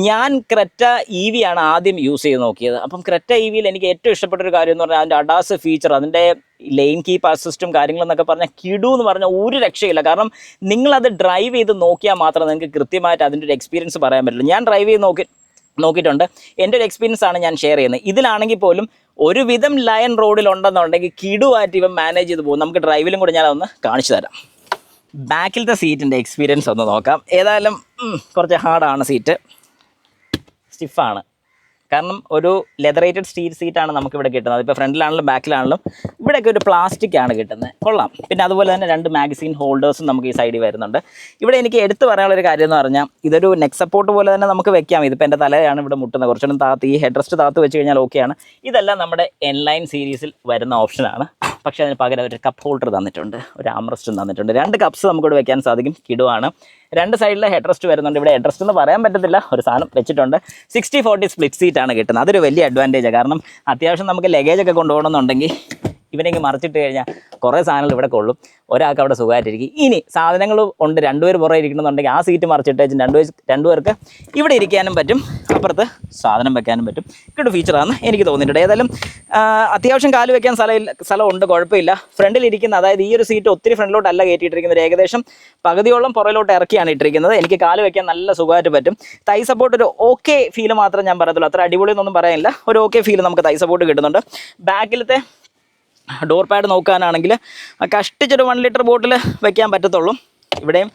ഞാൻ ക്രെറ്റ EV ആണ് ആദ്യം യൂസ് ചെയ്ത് നോക്കിയത്. അപ്പം ക്രെറ്റ EVയിൽ എനിക്ക് ഏറ്റവും ഇഷ്ടപ്പെട്ടൊരു കാര്യം എന്ന് പറഞ്ഞാൽ അതിൻ്റെ അഡാസ് ഫീച്ചർ, അതിൻ്റെ ലെയിൻ കീപ്പ് അസിസ്റ്റും കാര്യങ്ങളെന്നൊക്കെ പറഞ്ഞാൽ കിടു എന്ന് പറഞ്ഞാൽ ഒരു രക്ഷയില്ല. കാരണം നിങ്ങളത് ഡ്രൈവ് ചെയ്ത് നോക്കിയാൽ മാത്രമേ നിങ്ങൾക്ക് കൃത്യമായിട്ട് അതിൻ്റെ ഒരു എക്സ്പീരിയൻസ് പറയാൻ പറ്റുള്ളൂ. ഞാൻ ഡ്രൈവ് ചെയ്ത് നോക്കിയിട്ടുണ്ട്. എൻ്റെ ഒരു എക്സ്പീരിയൻസ് ആണ് ഞാൻ ഷെയർ ചെയ്യുന്നത്. ഇതിലാണെങ്കിൽ പോലും ഒരുവിധം ലയൺ റോഡിലുണ്ടെന്നുണ്ടെങ്കിൽ കിടുവായിട്ട് ഇവൻ മാനേജ് ചെയ്ത് പോകും. നമുക്ക് ഡ്രൈവിലും കൂടെ ഞാൻ ഒന്ന് കാണിച്ചു തരാം. ബാക്കിലത്തെ സീറ്റിൻ്റെ എക്സ്പീരിയൻസ് ഒന്ന് നോക്കാം. ഏതായാലും കുറച്ച് ഹാർഡാണ് സീറ്റ്, സ്റ്റിഫാണ്. കാരണം ഒരു ലെതറേറ്റഡ് സ്റ്റീൽ സീറ്റാണ് നമുക്കിവിടെ കിട്ടുന്നത്. ഇപ്പോൾ ഫ്രണ്ടിലാണെങ്കിലും ബാക്കിലാണെങ്കിലും ഇവിടെയൊക്കെ ഒരു പ്ലാസ്റ്റിക് ആണ് കിട്ടുന്നത്. കൊള്ളാം. പിന്നെ അതുപോലെ തന്നെ 2 മാഗസീൻ ഹോൾഡേഴ്സും നമുക്ക് ഈ സൈഡിൽ വരുന്നുണ്ട്. ഇവിടെ എനിക്ക് എടുത്തു പറയാനുള്ളൊരു കാര്യം എന്ന് പറഞ്ഞാൽ ഇതൊരു നെക്ക് സപ്പോർട്ട് പോലെ തന്നെ നമുക്ക് വെക്കാം. ഇതിപ്പോൾ എൻ്റെ തലയാണ് ഇവിടെ മുട്ടുന്നത്. കുറച്ചുകൂടെ താത്ത്, ഈ ഹെഡ് റെസ്റ്റ് താത്ത് വെച്ച് കഴിഞ്ഞാൽ ഓക്കെയാണ്. ഇതെല്ലാം നമ്മുടെ N-line സീരീസിൽ വരുന്ന ഓപ്ഷനാണ്. പക്ഷേ അതിന് പകരം ഒരു കപ്പ് ഹോൾഡർ തന്നിട്ടുണ്ട്, ഒരു ആംറസ്റ്റും തന്നിട്ടുണ്ട്. 2 കപ്സ് നമുക്കിവിടെ വെക്കാൻ സാധിക്കും. കിടുവാണ്. 2 സൈഡിൽ ഹെഡ് റെസ്റ്റ് വരുന്നുണ്ട്. ഇവിടെ ഹെഡ് റെസ്റ്റ് എന്ന് പറയാൻ പറ്റത്തില്ല, ഒരു സാധനം വെച്ചിട്ടുണ്ട്. 60-40 സ്പ്ലിറ്റ് സീറ്റാണ് കിട്ടുന്നത്. അതൊരു വലിയ അഡ്വാൻറ്റേജാണ്. കാരണം അത്യാവശ്യം നമുക്ക് ലഗേജൊക്കെ കൊണ്ടുപോകണമെന്നുണ്ടെങ്കിൽ ഇവനെങ്കിൽ മറിച്ചിട്ട് കഴിഞ്ഞാൽ കുറേ സാധനങ്ങൾ ഇവിടെ കൊള്ളും. ഒരാൾക്ക് അവിടെ സുഖമായിട്ടിരിക്കും. ഇനി സാധനങ്ങൾ ഉണ്ട്, 2 പേർ പുറകെ ഇരിക്കണമെന്നുണ്ടെങ്കിൽ ആ സീറ്റ് മറിച്ചിട്ട് വെച്ച് 2 പേർക്ക് ഇവിടെ ഇരിക്കാനും പറ്റും, അപ്പുറത്ത് സാധനം വെക്കാനും പറ്റും. ഇതൊരു ഫീച്ചറാണ് എനിക്ക് തോന്നിയിട്ടുണ്ട്. ഏതായാലും അത്യാവശ്യം കാല് വെക്കാൻ സ്ഥലമുണ്ട്, കുഴപ്പമില്ല. ഫ്രണ്ടിലിരിക്കുന്ന, അതായത് ഈ ഒരു സീറ്റ് ഒത്തിരി ഫ്രണ്ടിലോട്ടല്ല കയറ്റിയിട്ടിരിക്കുന്നത്, ഏകദേശം പകുതിയോളം പുറകിലോട്ട് ഇറക്കിയാണ് ഇട്ടിരിക്കുന്നത്. എനിക്ക് കാല് വെക്കാൻ നല്ല സുഖമായിട്ട് പറ്റും. തൈ സപ്പോർട്ട് ഒരു ഓക്കെ ഫീൽ മാത്രമേ ഞാൻ പറയത്തുള്ളൂ. അത്ര അടിപൊളിയൊന്നും പറയാനില്ല, ഒരു ഓക്കെ ഫീൽ നമുക്ക് തൈ സപ്പോർട്ട് കിട്ടുന്നുണ്ട്. ബാക്കിലത്തെ ഡോർ പാഡ് നോക്കാനാണെങ്കിൽ കഷ്ടിച്ചൊരു 1 ലിറ്റർ ബോട്ടിൽ വെക്കാൻ പറ്റത്തുള്ളൂ. ഇവിടെയും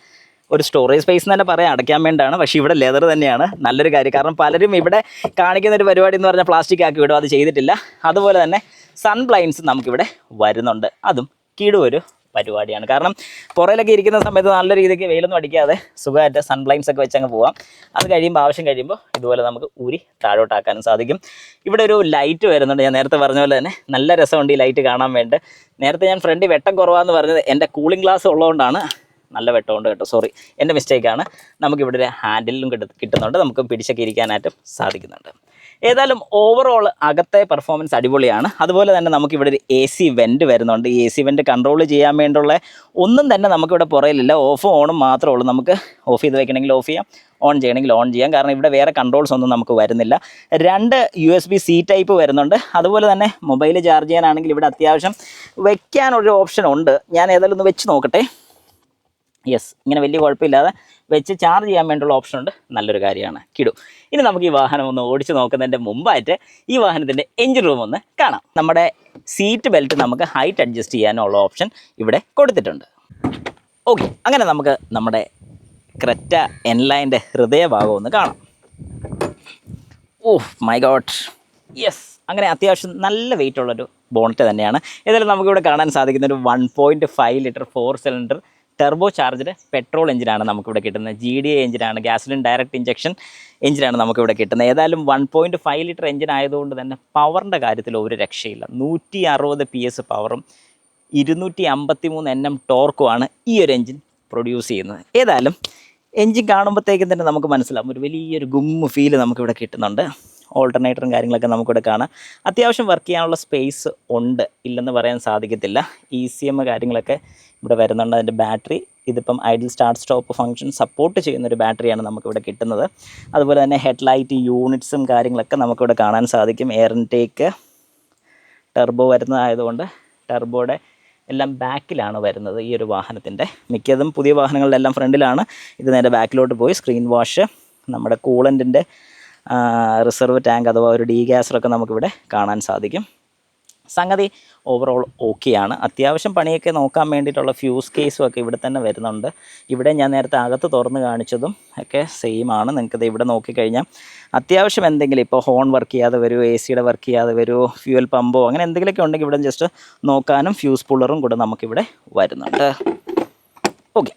ഒരു സ്റ്റോറേജ് സ്പേസ് തന്നെ പറയാം, അടയ്ക്കാൻ വേണ്ടിയാണ്. പക്ഷേ ഇവിടെ ലെതർ തന്നെയാണ് നല്ലൊരു കാര്യം. കാരണം പലരും ഇവിടെ കാണിക്കുന്ന ഒരു പരിപാടി എന്ന് പറഞ്ഞാൽ പ്ലാസ്റ്റിക് ആക്കി വിടും, അത് ചെയ്തിട്ടില്ല. അതുപോലെ തന്നെ സൺ ബ്ലൈൻഡ്സ് നമുക്കിവിടെ വരുന്നുണ്ട്. അതും ഒരു പരിപാടിയാണ്. കാരണം പുറയിലൊക്കെ ഇരിക്കുന്ന സമയത്ത് നല്ല രീതിക്ക് വെയിലൊന്നും അടിക്കാതെ സുഖമായിട്ട് സൺ ബ്ലൈൻഡ്സ് ഒക്കെ വെച്ചങ്ങ് പോവാം. അത് കഴിയുമ്പോൾ ആവശ്യം കഴിയുമ്പോൾ ഇതുപോലെ നമുക്ക് ഊരി താഴോട്ടാക്കാനും സാധിക്കും. ഇവിടെ ഒരു ലൈറ്റ് വരുന്നുണ്ട്. ഞാൻ നേരത്തെ പറഞ്ഞ പോലെ തന്നെ നല്ല രസമുണ്ട് ഈ ലൈറ്റ് കാണാൻ വേണ്ടി. നേരത്തെ ഞാൻ ഫ്രണ്ടിൽ വെട്ടം കുറവാന്ന് പറഞ്ഞത് എൻ്റെ കൂളിംഗ് ഗ്ലാസ് ഉള്ളതുകൊണ്ടാണ്. നല്ല വെട്ടമുണ്ട് കേട്ടോ, സോറി, എൻ്റെ മിസ്റ്റേക്കാണ്. നമുക്കിവിടെ ഒരു ഹാൻഡിലും കിട്ടുന്നുണ്ട്, നമുക്ക് പിടിച്ചൊക്കെ ഇരിക്കാനായിട്ടും സാധിക്കുന്നുണ്ട്. ഏതായാലും ഓവറോൾ അകത്തെ പെർഫോമൻസ് അടിപൊളിയാണ്. അതുപോലെ തന്നെ നമുക്കിവിടെ ഒരു AC വെൻറ്റ് വരുന്നുണ്ട്. ഈ AC വെൻറ്റ് കൺട്രോൾ ചെയ്യാൻ വേണ്ടിയുള്ള ഒന്നും തന്നെ നമുക്കിവിടെ പുറയിലില്ല. ഓഫും ഓണും മാത്രമേ ഉള്ളൂ. നമുക്ക് ഓഫ് ചെയ്ത് വെക്കണമെങ്കിൽ ഓഫ് ചെയ്യാം, ഓൺ ചെയ്യണമെങ്കിൽ ഓൺ ചെയ്യാം. കാരണം ഇവിടെ വേറെ കൺട്രോൾസ് ഒന്നും നമുക്ക് വരുന്നില്ല. 2 USB-C ടൈപ്പ് വരുന്നുണ്ട്. അതുപോലെ തന്നെ മൊബൈൽ ചാർജ് ചെയ്യാനാണെങ്കിൽ ഇവിടെ അത്യാവശ്യം വെക്കാനൊരു ഓപ്ഷൻ ഉണ്ട്. ഞാൻ ഏതായാലും ഒന്ന് വെച്ച് നോക്കട്ടെ. യെസ്, ഇങ്ങനെ വലിയ കുഴപ്പമില്ലാതെ വെച്ച് ചാർജ് ചെയ്യാൻ വേണ്ടിയുള്ള ഓപ്ഷൻ ഉണ്ട്. നല്ലൊരു കാര്യമാണ്. കിടു. ഇനി നമുക്ക് ഈ വാഹനം ഒന്ന് ഓടിച്ച് നോക്കുന്നതിൻ്റെ മുമ്പായിട്ട് ഈ വാഹനത്തിൻ്റെ എഞ്ചിൻ റൂം ഒന്ന് കാണാം. നമ്മുടെ സീറ്റ് ബെൽറ്റ് നമുക്ക് ഹൈറ്റ് അഡ്ജസ്റ്റ് ചെയ്യാനുള്ള ഓപ്ഷൻ ഇവിടെ കൊടുത്തിട്ടുണ്ട്. ഓക്കെ, അങ്ങനെ നമുക്ക് നമ്മുടെ ക്രെറ്റ N-lineൻ്റെ ഹൃദയഭാഗം ഒന്ന് കാണാം. ഓഹ് മൈ ഗോഡ്, യെസ്, അങ്ങനെ അത്യാവശ്യം നല്ല വെയിറ്റ് ഉള്ളൊരു ബോണറ്റ് തന്നെയാണ്. ഏതായാലും നമുക്കിവിടെ കാണാൻ സാധിക്കുന്ന ഒരു 1.5 litre 4 cylinder Turbo charged petrol എഞ്ചിനാണ് നമുക്കിവിടെ കിട്ടുന്നത്. GDI എഞ്ചിനാണ്, ഗ്യാസോലിൻ ഡയറക്റ്റ് ഇഞ്ചക്ഷൻ എഞ്ചിനാണ് നമുക്കിവിടെ കിട്ടുന്നത്. ഏതായാലും 1.5 ലിറ്റർ എഞ്ചിൻ ആയതുകൊണ്ട് തന്നെ പവറിൻ്റെ കാര്യത്തിൽ ഒരു രക്ഷയില്ല. 160 PS പവറും 253 Nm ടോർക്കുമാണ് ഈ ഒരു എഞ്ചിൻ പ്രൊഡ്യൂസ് ചെയ്യുന്നത്. ഏതായാലും എഞ്ചിൻ കാണുമ്പോഴത്തേക്കും തന്നെ നമുക്ക് മനസ്സിലാവും ഒരു വലിയൊരു ഗുമ്മ് ഫീല് നമുക്കിവിടെ കിട്ടുന്നുണ്ട്. ഓൾട്ടർനേറ്ററും കാര്യങ്ങളൊക്കെ നമുക്കിവിടെ കാണാം. അത്യാവശ്യം വർക്ക് ചെയ്യാനുള്ള സ്പേസ് ഉണ്ട്, ഇല്ലെന്ന് പറയാൻ സാധിക്കത്തില്ല. ECM കാര്യങ്ങളൊക്കെ ഇവിടെ വരുന്നുണ്ട്. അതിൻ്റെ ബാറ്ററി ഇതിപ്പം idle start stop function support ചെയ്യുന്നൊരു ബാറ്ററിയാണ് നമുക്കിവിടെ കിട്ടുന്നത്. അതുപോലെ തന്നെ ഹെഡ്ലൈറ്റ് യൂണിറ്റ്സും കാര്യങ്ങളൊക്കെ നമുക്കിവിടെ കാണാൻ സാധിക്കും. എയർ ഇൻടേക്ക് ടെർബോ വരുന്നതായതുകൊണ്ട് ടെർബോയുടെ എല്ലാം ബാക്കിലാണ് വരുന്നത് ഈ ഒരു വാഹനത്തിൻ്റെ. മിക്കതും പുതിയ വാഹനങ്ങളിലെല്ലാം ഫ്രണ്ടിലാണ്. ഇത് നേരെ ബാക്കിലോട്ട് പോയി സ്ക്രീൻ വാഷ്, നമ്മുടെ കൂളൻറ്റിൻ്റെ റിസർവ് ടാങ്ക് അഥവാ ഒരു ഡീഗ്യാസറൊക്കെ നമുക്കിവിടെ കാണാൻ സാധിക്കും. സംഗതി ഓവറോൾ ഓക്കെയാണ്. അത്യാവശ്യം പണിയൊക്കെ നോക്കാൻ വേണ്ടിയിട്ടുള്ള ഫ്യൂസ് കേസും ഒക്കെ ഇവിടെ തന്നെ വരുന്നുണ്ട്. ഇവിടെ ഞാൻ നേരത്തെ അകത്ത് തുറന്ന് കാണിച്ചതും ഒക്കെ സെയിം ആണ്. നിങ്ങൾക്കത് ഇവിടെ നോക്കിക്കഴിഞ്ഞാൽ അത്യാവശ്യം എന്തെങ്കിലും ഇപ്പോൾ ഹോൺ വർക്ക് ചെയ്യാതെ വരുമോ, AC വർക്ക് ചെയ്യാതെ വരുമോ, ഫ്യൂവൽ പമ്പോ അങ്ങനെ എന്തെങ്കിലുമൊക്കെ ഉണ്ടെങ്കിൽ ഇവിടെ ജസ്റ്റ് നോക്കാനും ഫ്യൂസ് പുള്ളറും കൂടെ നമുക്കിവിടെ വരുന്നുണ്ട്. ഓക്കെ,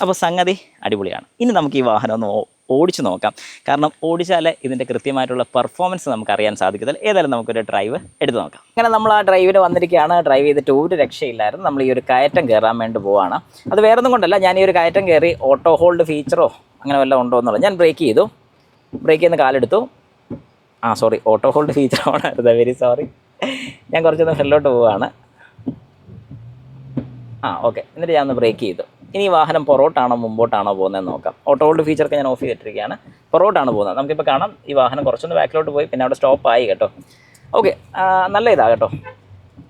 അപ്പോൾ സംഗതി അടിപൊളിയാണ്. ഇനി നമുക്ക് ഈ വാഹനം ഒന്ന് ഓടിച്ച് നോക്കാം. കാരണം ഓടിച്ചാലേ ഇതിൻ്റെ കൃത്യമായിട്ടുള്ള പെർഫോമൻസ് നമുക്ക് അറിയാൻ സാധിക്കത്തില്ല. ഏതായാലും നമുക്കൊരു ഡ്രൈവ് എടുത്ത് നോക്കാം. അങ്ങനെ നമ്മൾ ആ ഡ്രൈവിന് വന്നിരിക്കുകയാണ്. ഡ്രൈവ് ചെയ്തിട്ട് ഒരു രക്ഷയില്ലായിരുന്നു. നമ്മൾ ഈ ഒരു കയറ്റം കയറാൻ വേണ്ടി പോവുകയാണ്. അത് വേറെ ഒന്നും കൊണ്ടല്ല, ഞാൻ ഈ ഒരു കയറ്റം കയറി ഓട്ടോ ഹോൾഡ് ഫീച്ചറോ അങ്ങനെ വല്ലതും ഉണ്ടോ എന്നുള്ളത് ഞാൻ ബ്രേക്ക് ചെയ്തു. ബ്രേക്ക് ചെയ്യുന്ന കാലെടുത്തു. സോറി, ഓട്ടോ ഹോൾഡ് ഫീച്ചർ ഓണായിരുന്നു, വെരി സോറി. ഞാൻ കുറച്ചൊന്ന് ഫ്രണ്ടിലോട്ട് പോവുകയാണ്. ഓക്കെ, എന്നിട്ട് ഞാൻ ഒന്ന് ബ്രേക്ക് ചെയ്തു. ഇനി ഈ വാഹനം പുറകോട്ടാണോ മുമ്പോട്ടാണോ പോകുന്നതെന്ന് നോക്കാം. ഓട്ടോ ഹോൾഡ് ഫീച്ചറൊക്കെ ഞാൻ ഓഫ് ചെയ്തിട്ടിരിക്കുകയാണ്. പുറകോട്ടാണ് പോകുന്നത്. നമുക്കിപ്പോൾ കാണാം ഈ വാഹനം കുറച്ചൊന്ന് ബാക്കിലോട്ട് പോയി, പിന്നെ അവിടെ സ്റ്റോപ്പായി കേട്ടോ. ഓക്കെ, നല്ല ഇതാണ് കേട്ടോ.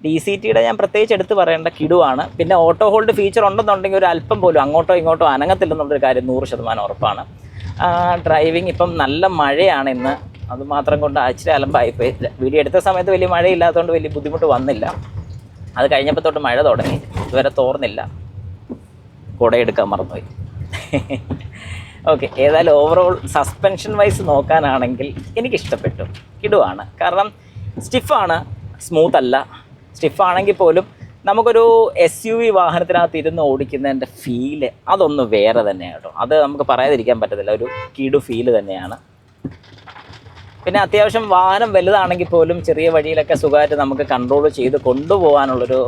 DCTയുടെ ഞാൻ പ്രത്യേകിച്ച് എടുത്ത് പറയേണ്ട കിടുവാണ്. പിന്നെ ഓട്ടോ ഹോൾഡ് ഫീച്ചർ ഉണ്ടെന്നുണ്ടെങ്കിൽ ഒരു അല്പം പോലും അങ്ങോട്ടോ ഇങ്ങോട്ടോ അനങ്ങത്തില്ലെന്നുള്ളൊരു കാര്യം 100% ഉറപ്പാണ്. ഡ്രൈവിങ് ഇപ്പം നല്ല മഴയാണ് ഇന്ന്, അതുമാത്രം കൊണ്ട് ആഴ്ച അലമ്പായിപ്പോയി. വീഡിയോ എടുത്ത സമയത്ത് വലിയ മഴയില്ലാത്തതുകൊണ്ട് വലിയ ബുദ്ധിമുട്ട് വന്നില്ല. അത് കഴിഞ്ഞപ്പോൾ തൊട്ട് മഴ തുടങ്ങി, ഇതുവരെ തോർന്നില്ല. കുടയെടുക്കാൻ മറന്നുപോയി. ഓക്കെ, ഏതായാലും ഓവറോൾ സസ്പെൻഷൻ വൈസ് നോക്കാനാണെങ്കിൽ എനിക്കിഷ്ടപ്പെട്ടു. കിടുവാണ്. കാരണം സ്റ്റിഫാണ്, സ്മൂത്ത് അല്ല. സ്റ്റിഫാണെങ്കിൽ പോലും നമുക്കൊരു SUV വാഹനത്തിനകത്ത് ഇരുന്ന് ഓടിക്കുന്നതിൻ്റെ ഫീല് അതൊന്ന് വേറെ തന്നെയാണ് കേട്ടോ. അത് നമുക്ക് പറയാതിരിക്കാൻ പറ്റത്തില്ല, ഒരു കിടു ഫീല് തന്നെയാണ്. പിന്നെ അത്യാവശ്യം വാഹനം വലുതാണെങ്കിൽ പോലും ചെറിയ വഴിയിലൊക്കെ സുഖമായിട്ട് നമുക്ക് കൺട്രോൾ ചെയ്ത് കൊണ്ടുപോകാനുള്ളൊരു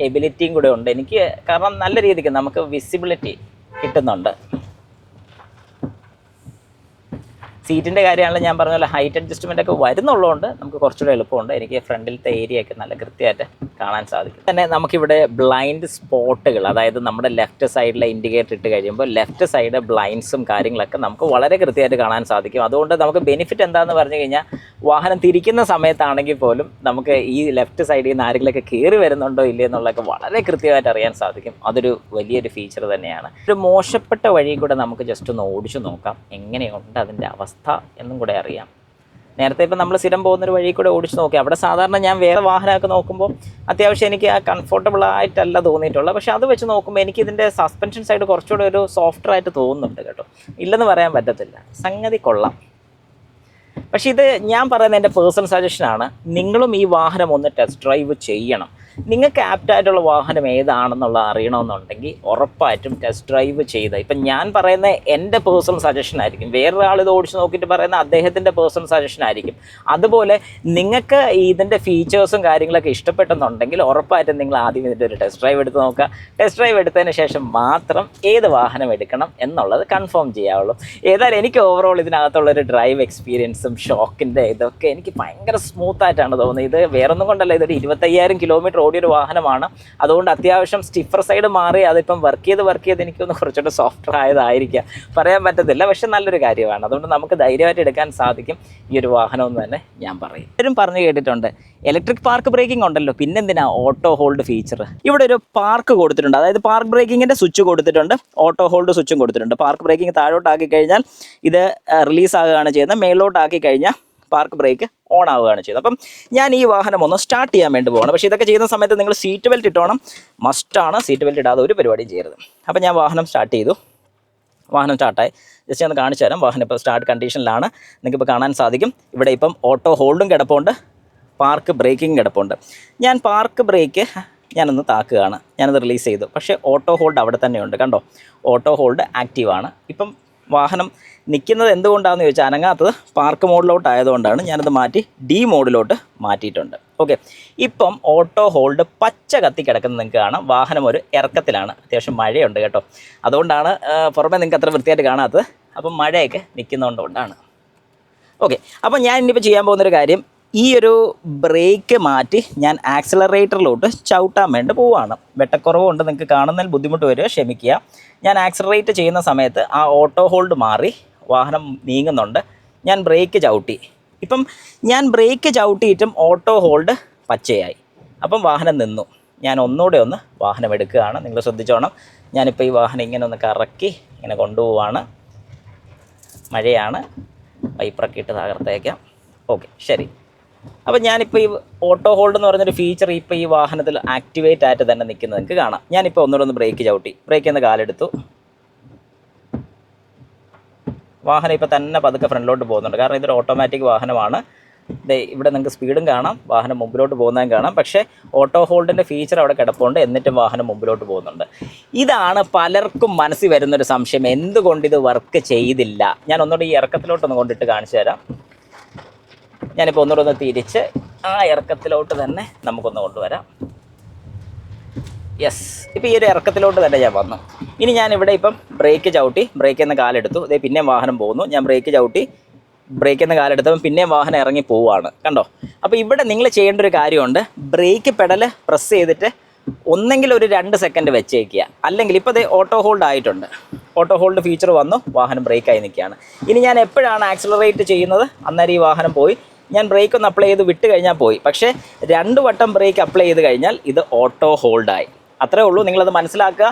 എബിലിറ്റിയും കൂടെ ഉണ്ട് എനിക്ക്. കാരണം നല്ല രീതിക്ക് നമുക്ക് വിസിബിലിറ്റി കിട്ടുന്നുണ്ട്. സീറ്റിൻ്റെ കാര്യമാണല്ലോ ഞാൻ പറഞ്ഞ പോലെ ഹൈറ്റ് അഡ്ജസ്റ്റ്മെൻ്റ് ഒക്കെ വരുന്നുള്ളതുകൊണ്ട് നമുക്ക് കുറച്ചുകൂടെ എളുപ്പമുണ്ട്. എനിക്ക് ഫ്രണ്ടിലത്തെ ഏരിയ ഒക്കെ നല്ല കൃത്യമായിട്ട് കാണാൻ സാധിക്കും. തന്നെ നമുക്കിവിടെ ബ്ലൈൻഡ് സ്പോട്ടുകൾ, അതായത് നമ്മുടെ ലെഫ്റ്റ് സൈഡിലെ ഇൻഡിക്കേറ്റർ ഇട്ട് കഴിയുമ്പോൾ ലെഫ്റ്റ് സൈഡ് ബ്ലൈൻഡ്സും കാര്യങ്ങളൊക്കെ നമുക്ക് വളരെ കൃത്യമായിട്ട് കാണാൻ സാധിക്കും. അതുകൊണ്ട് നമുക്ക് ബെനിഫിറ്റ് എന്താണെന്ന് പറഞ്ഞു കഴിഞ്ഞാൽ വാഹനം തിരിക്കുന്ന സമയത്താണെങ്കിൽ പോലും നമുക്ക് ഈ ലെഫ്റ്റ് സൈഡിൽ നിന്ന് ആരെങ്കിലുമൊക്കെ കയറി വരുന്നുണ്ടോ ഇല്ലേ എന്നുള്ളതൊക്കെ വളരെ കൃത്യമായിട്ട് അറിയാൻ സാധിക്കും. അതൊരു വലിയൊരു ഫീച്ചർ തന്നെയാണ്. ഒരു മോശപ്പെട്ട വഴി കൂടെ നമുക്ക് ജസ്റ്റ് ഒന്ന് ഓടിച്ചു നോക്കാം, എങ്ങനെയുണ്ട് അതിൻ്റെ അവസ്ഥ എന്നും കൂടെ അറിയാം. നേരത്തെ ഇപ്പം നമ്മൾ സ്ഥിരം പോകുന്നൊരു വഴി കൂടെ ഓടിച്ച് നോക്കി. അവിടെ സാധാരണ ഞാൻ വേറെ വാഹനമൊക്കെ നോക്കുമ്പോൾ അത്യാവശ്യം എനിക്ക് കംഫർട്ടബിൾ ആയിട്ടല്ല തോന്നിയിട്ടുള്ളത്. പക്ഷേ അത് വെച്ച് നോക്കുമ്പോൾ എനിക്ക് ഇതിൻ്റെ സസ്പെൻഷൻ സൈഡ് കുറച്ചുകൂടെ ഒരു സോഫ്റ്ററായിട്ട് തോന്നുന്നുണ്ട് കേട്ടോ. ഇല്ലെന്ന് പറയാൻ പറ്റത്തില്ല, സംഗതി കൊള്ളാം. പക്ഷേ ഇത് ഞാൻ പറയുന്നത് എൻ്റെ പേഴ്സണൽ സജഷനാണ്. നിങ്ങളും ഈ വാഹനം ഒന്ന് ടെസ്റ്റ് ഡ്രൈവ് ചെയ്യണം. നിങ്ങൾക്ക് ആപ്റ്റായിട്ടുള്ള വാഹനം ഏതാണെന്നുള്ള അറിയണമെന്നുണ്ടെങ്കിൽ ഉറപ്പായിട്ടും ടെസ്റ്റ് ഡ്രൈവ് ചെയ്ത്, ഇപ്പം ഞാൻ പറയുന്ന എൻ്റെ പേഴ്സണൽ സജഷൻ ആയിരിക്കും, വേറൊരാൾ ഇത് ഓടിച്ച് നോക്കിയിട്ട് പറയുന്ന അദ്ദേഹത്തിൻ്റെ പേഴ്സണൽ സജഷൻ ആയിരിക്കും. അതുപോലെ നിങ്ങൾക്ക് ഇതിൻ്റെ ഫീച്ചേഴ്സും കാര്യങ്ങളൊക്കെ ഇഷ്ടപ്പെട്ടെന്നുണ്ടെങ്കിൽ ഉറപ്പായിട്ടും നിങ്ങൾ ആദ്യം ഇതിൻ്റെ ഒരു ടെസ്റ്റ് ഡ്രൈവ് എടുത്ത് നോക്കുക. ടെസ്റ്റ് ഡ്രൈവ് എടുത്തതിന് ശേഷം മാത്രം ഏത് വാഹനം എടുക്കണം എന്നുള്ളത് കൺഫേം ചെയ്യാവുള്ളൂ. ഏതായാലും എനിക്ക് ഓവറോൾ ഇതിനകത്തുള്ളൊരു ഡ്രൈവ് എക്സ്പീരിയൻസും ഷോക്കിൻ്റെ ഇതൊക്കെ എനിക്ക് ഭയങ്കര സ്മൂത്തായിട്ടാണ് തോന്നുന്നത്. ഇത് വേറൊന്നും കൊണ്ടല്ല, ഇതൊരു 25,000 കിലോമീറ്റർ ഓടിയൊരു വാഹനമാണ്. അതുകൊണ്ട് അത്യാവശ്യം സ്റ്റിഫർ സൈഡ് മാറി അതിപ്പം വർക്ക് ചെയ്ത് എനിക്കൊന്ന് കുറച്ചുകൂടെ സോഫ്റ്റ്വെയർ ആയതായിരിക്കാം, പറയാൻ പറ്റത്തില്ല. പക്ഷെ നല്ലൊരു കാര്യമാണ്. അതുകൊണ്ട് നമുക്ക് ധൈര്യമായിട്ട് എടുക്കാൻ സാധിക്കും ഈ ഒരു വാഹനം എന്ന് തന്നെ ഞാൻ പറയും. എല്ലാവരും പറഞ്ഞു കേട്ടിട്ടുണ്ട് ഇലക്ട്രിക് പാർക്ക് ബ്രേക്കിംഗ് ഉണ്ടല്ലോ, പിന്നെന്തിനാ ഓട്ടോ ഹോൾഡ് ഫീച്ചർ. ഇവിടെ ഒരു പാർക്ക് കൊടുത്തിട്ടുണ്ട്, അതായത് പാർക്ക് ബ്രേക്കിങ്ങിൻ്റെ സ്വിച്ച് കൊടുത്തിട്ടുണ്ട്, ഓട്ടോ ഹോൾഡ് സ്വിച്ചും കൊടുത്തിട്ടുണ്ട്. പാർക്ക് ബ്രേക്കിംഗ് താഴോട്ടാക്കി കഴിഞ്ഞാൽ ഇത് റിലീസ് ആകുകയാണ് ചെയ്യുന്നത്, മേളിലോട്ടാക്കി കഴിഞ്ഞാൽ പാർക്ക് ബ്രേക്ക് ഓൺ ആവുകയാണ് ചെയ്യുന്നത്. അപ്പം ഞാൻ ഈ വാഹനം ഒന്ന് സ്റ്റാർട്ട് ചെയ്യാൻ വേണ്ടി പോകണം. പക്ഷേ ഇതൊക്കെ ചെയ്യുന്ന സമയത്ത് നിങ്ങൾ സീറ്റ് ബെൽറ്റ് ഇട്ടോണം, മസ്റ്റാണ്. സീറ്റ് ബെൽറ്റ് ഇടാതെ ഒരു പരിപാടിയും ചെയ്യരുത്. അപ്പം ഞാൻ വാഹനം സ്റ്റാർട്ട് ചെയ്തു. വാഹനം സ്റ്റാർട്ടായി. ജസ്റ്റ് ഒന്ന് കാണിച്ചു തരാം. വാഹനം ഇപ്പോൾ സ്റ്റാർട്ട് കണ്ടീഷനിലാണ്, നിങ്ങൾക്കിപ്പോൾ കാണാൻ സാധിക്കും. ഇവിടെ ഇപ്പം ഓട്ടോ ഹോൾഡും കിടപ്പുണ്ട്, പാർക്ക് ബ്രേക്കിംഗ് കിടപ്പുണ്ട്. ഞാൻ പാർക്ക് ബ്രേക്ക് ഞാനൊന്ന് താക്കുകയാണ്, ഞാനത് റിലീസ് ചെയ്തു. പക്ഷേ ഓട്ടോ ഹോൾഡ് അവിടെ തന്നെയുണ്ട്, കണ്ടോ? ഓട്ടോ ഹോൾഡ് ആക്റ്റീവാണ്. ഇപ്പം വാഹനം നിൽക്കുന്നത് എന്തുകൊണ്ടാണെന്ന് ചോദിച്ചാൽ അനങ്ങാത്തത് പാർക്ക് മോഡിലോട്ട് ആയതുകൊണ്ടാണ്. ഞാനത് മാറ്റി ഡി മോഡിലോട്ട് മാറ്റിയിട്ടുണ്ട്. ഓക്കെ, ഇപ്പം ഓട്ടോ ഹോൾഡ് പച്ച കത്തി കിടക്കുന്നത് നിങ്ങൾക്ക് കാണാം. വാഹനം ഒരു ഇറക്കത്തിലാണ്, അത്യാവശ്യം മഴയുണ്ട് കേട്ടോ, അതുകൊണ്ടാണ് പുറമെ നിങ്ങൾക്ക് അത്ര വൃത്തിയായിട്ട് കാണാത്തത്. അപ്പം മഴയൊക്കെ നിൽക്കുന്നതുകൊണ്ടാണ്. ഓക്കെ, അപ്പം ഞാൻ ഇനിയിപ്പോൾ ചെയ്യാൻ പോകുന്നൊരു കാര്യം, ഈ ഒരു ബ്രേക്ക് മാറ്റി ഞാൻ ആക്സിലറേറ്ററിലോട്ട് ചവിട്ടാൻ വേണ്ടി പോവുകയാണ്. വെട്ടക്കുറവുകൊണ്ട് നിങ്ങൾക്ക് കാണുന്നതിൽ ബുദ്ധിമുട്ട് വരിക, ക്ഷമിക്കുക. ഞാൻ ആക്സിലറേറ്റ് ചെയ്യുന്ന സമയത്ത് ആ ഓട്ടോ ഹോൾഡ് മാറി വാഹനം നീങ്ങുന്നുണ്ട്. ഞാൻ ബ്രേക്ക് ചവിട്ടി. ഇപ്പം ഞാൻ ബ്രേക്ക് ചവിട്ടിയിട്ടും ഓട്ടോ ഹോൾഡ് പച്ചയായി. അപ്പം വാഹനം നിന്നു. ഞാൻ ഒന്നുകൂടെ ഒന്ന് വാഹനം എടുക്കുകയാണ്. നിങ്ങൾ ശ്രദ്ധിച്ചോണം. ഞാനിപ്പോൾ ഈ വാഹനം ഇങ്ങനെ ഒന്ന് കറക്കി ഇങ്ങനെ കൊണ്ടുപോവാണ്. മഴയാണ്, വൈപ്പറൊക്കെ ഇട്ട് തകർത്തേക്കാം. ഓക്കെ, ശരി. അപ്പോൾ ഞാനിപ്പോൾ ഈ ഓട്ടോ ഹോൾഡ് എന്ന് പറഞ്ഞൊരു ഫീച്ചർ ഇപ്പോൾ ഈ വാഹനത്തിൽ ആക്ടിവേറ്റ് ആയിട്ട് തന്നെ നിൽക്കുന്നത് നിങ്ങൾക്ക് കാണാം. ഞാനിപ്പോൾ ഒന്നുകൂടെ ഒന്ന് ബ്രേക്ക് ചവിട്ടി, ബ്രേക്കിൽ നിന്ന് കാലെടുത്തു. വാഹനം ഇപ്പോൾ തന്നെ പതുക്കെ ഫ്രണ്ടിലോട്ട് പോകുന്നുണ്ട്, കാരണം ഇതൊരു ഓട്ടോമാറ്റിക് വാഹനമാണ്. ഇവിടെ നിങ്ങൾക്ക് സ്പീഡും കാണാം, വാഹനം മുമ്പിലോട്ട് പോകുന്നതും കാണാം. പക്ഷേ ഓട്ടോ ഹോൾഡിൻ്റെ ഫീച്ചർ അവിടെ കിടപ്പുണ്ട്, എന്നിട്ടും വാഹനം മുമ്പിലോട്ട് പോകുന്നുണ്ട്. ഇതാണ് പലർക്കും മനസ്സിൽ വരുന്നൊരു സംശയം, എന്തുകൊണ്ട് ഇത് വർക്ക് ചെയ്തില്ല. ഞാൻ ഒന്നുകൂടി ഈ ഇറക്കത്തിലോട്ടൊന്ന് കൊണ്ടിട്ട് കാണിച്ചു തരാം. ഞാനിപ്പോൾ ഒന്നുകൂടെ തിരിച്ച് ആ ഇറക്കത്തിലോട്ട് തന്നെ നമുക്കൊന്ന് കൊണ്ടുവരാം. യെസ്, ഇപ്പോൾ ഈ ഒരു ഇറക്കത്തിലോട്ട് തന്നെ ഞാൻ വന്നു. ഇനി ഞാനിവിടെ ഇപ്പം ബ്രേക്ക് ചവിട്ടി, ബ്രേക്കിൽ നിന്ന് കാലെടുത്തു. ഇതേ പിന്നെയും വാഹനം പോകുന്നു. ഞാൻ ബ്രേക്ക് ചവിട്ടി, ബ്രേക്കിൽ നിന്ന് കാലെടുത്തപ്പോൾ പിന്നെയും വാഹനം ഇറങ്ങി പോവുകയാണ്, കണ്ടോ? അപ്പോൾ ഇവിടെ നിങ്ങൾ ചെയ്യേണ്ട ഒരു കാര്യമുണ്ട്, ബ്രേക്ക് പെഡൽ പ്രസ് ചെയ്തിട്ട് ഒന്നെങ്കിൽ ഒരു 2 സെക്കൻഡ് വെച്ചേക്കുക, അല്ലെങ്കിൽ ഇപ്പോൾ ഇത് ഓട്ടോ ഹോൾഡ് ആയിട്ടുണ്ട്. ഓട്ടോ ഹോൾഡ് ഫീച്ചർ വന്നു, വാഹനം ബ്രേക്കായി നിൽക്കുകയാണ്. ഇനി ഞാൻ എപ്പോഴാണ് ആക്സിലറേറ്റ് ചെയ്യുന്നത്, അന്നേരം ഈ വാഹനം പോയി. ഞാൻ ബ്രേക്ക് ഒന്ന് അപ്ലൈ ചെയ്ത് വിട്ട് കഴിഞ്ഞാൽ പോയി. പക്ഷേ 2 വട്ടം ബ്രേക്ക് അപ്ലൈ ചെയ്ത് കഴിഞ്ഞാൽ ഇത് ഓട്ടോ ഹോൾഡായി. അത്രേ ഉള്ളൂ, നിങ്ങളത് മനസ്സിലാക്കുക.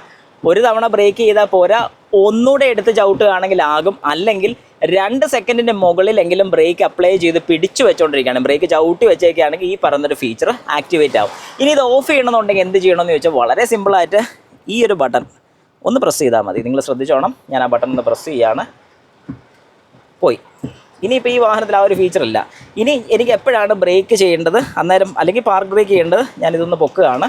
ഒരു തവണ ബ്രേക്ക് ചെയ്താൽ പോരാ, ഒന്നുകൂടെ എടുത്ത് ചവിട്ടുകയാണെങ്കിൽ ആകും. അല്ലെങ്കിൽ 2 സെക്കൻഡിൻ്റെ മുകളിലെങ്കിലും ബ്രേക്ക് അപ്ലൈ ചെയ്ത് പിടിച്ചു വെച്ചുകൊണ്ടിരിക്കുകയാണ്, ബ്രേക്ക് ചവിട്ടി വെച്ചേക്കുകയാണെങ്കിൽ ഈ പറഞ്ഞൊരു ഫീച്ചർ ആക്ടിവേറ്റ് ആവും. ഇനി ഇത് ഓഫ് ചെയ്യണമെന്നുണ്ടെങ്കിൽ എന്ത് ചെയ്യണമെന്ന് ചോദിച്ചാൽ വളരെ സിമ്പിളായിട്ട് ഈ ഒരു ബട്ടൺ ഒന്ന് പ്രസ് ചെയ്താൽ മതി. നിങ്ങൾ ശ്രദ്ധിച്ചോണം, ഞാൻ ആ ബട്ടൺ ഒന്ന് പ്രസ് ചെയ്യാണ്, പോയി. ഇനിയിപ്പോൾ ഈ വാഹനത്തിൽ ആ ഒരു ഫീച്ചർ ഇല്ല. ഇനി എനിക്ക് എപ്പോഴാണ് ബ്രേക്ക് ചെയ്യേണ്ടത് അന്നേരം, അല്ലെങ്കിൽ പാർക്ക് ബ്രേക്ക് ചെയ്യേണ്ടത്, ഞാനിതൊന്ന് പൊക്കുകയാണ്.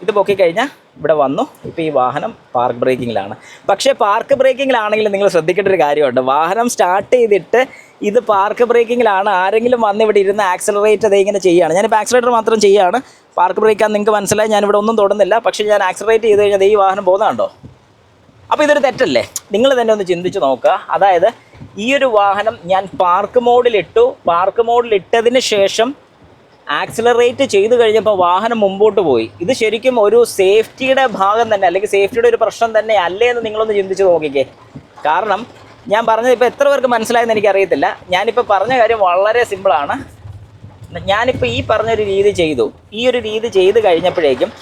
ഇത് പൊക്കിക്കഴിഞ്ഞാൽ ഇവിടെ വന്നു. ഇപ്പോൾ ഈ വാഹനം പാർക്ക് ബ്രേക്കിങ്ങിലാണ്. പക്ഷേ പാർക്ക് ബ്രേക്കിങ്ങിലാണെങ്കിൽ നിങ്ങൾ ശ്രദ്ധിക്കേണ്ട ഒരു കാര്യമുണ്ട്, വാഹനം സ്റ്റാർട്ട് ചെയ്തിട്ട് ഇത് പാർക്ക് ബ്രേക്കിങ്ങിലാണ്, ആരെങ്കിലും വന്ന് ഇവിടെ ഇരുന്ന് ആക്സിലറേറ്റ് അതേ ഇങ്ങനെ ചെയ്യുകയാണ്. ഞാനിപ്പോൾ ആക്സിലറേറ്റർ മാത്രം ചെയ്യുകയാണ്, പാർക്ക് ബ്രേക്കാന്ന് നിങ്ങൾക്ക് മനസ്സിലായി. ഞാനിവിടെ ഒന്നും തൊടുന്നില്ല. പക്ഷേ ഞാൻ ആക്സിലറേറ്റ് ചെയ്ത് കഴിഞ്ഞാൽ ഈ വാഹനം പോകുന്നുണ്ടോ? അപ്പോൾ ഇതൊരു തെറ്റല്ലേ? നിങ്ങൾ തന്നെ ഒന്ന് ചിന്തിച്ച് നോക്കുക. അതായത് ഈ ഒരു വാഹനം ഞാൻ പാർക്ക് മോഡിലിട്ടു, പാർക്ക് മോഡിലിട്ടതിന് ശേഷം ആക്സിലറേറ്റ് ചെയ്ത് കഴിഞ്ഞപ്പോൾ വാഹനം മുമ്പോട്ട് പോയി. ഇത് ശരിക്കും ഒരു സേഫ്റ്റിയുടെ ഭാഗം തന്നെ, അല്ലെങ്കിൽ സേഫ്റ്റിയുടെ ഒരു പ്രശ്നം തന്നെ അല്ലേ എന്ന് നിങ്ങളൊന്ന് ചിന്തിച്ച് നോക്കിക്കേ. കാരണം ഞാൻ പറഞ്ഞത് ഇപ്പോൾ എത്ര പേർക്ക് മനസ്സിലായെന്ന് എനിക്കറിയത്തില്ല. ഞാനിപ്പോൾ പറഞ്ഞ കാര്യം വളരെ സിമ്പിളാണ്. ഞാനിപ്പോൾ ഈ പറഞ്ഞൊരു രീതി ചെയ്തു. ഈ ഒരു രീതി ചെയ്ത് കഴിഞ്ഞപ്പോഴേക്കും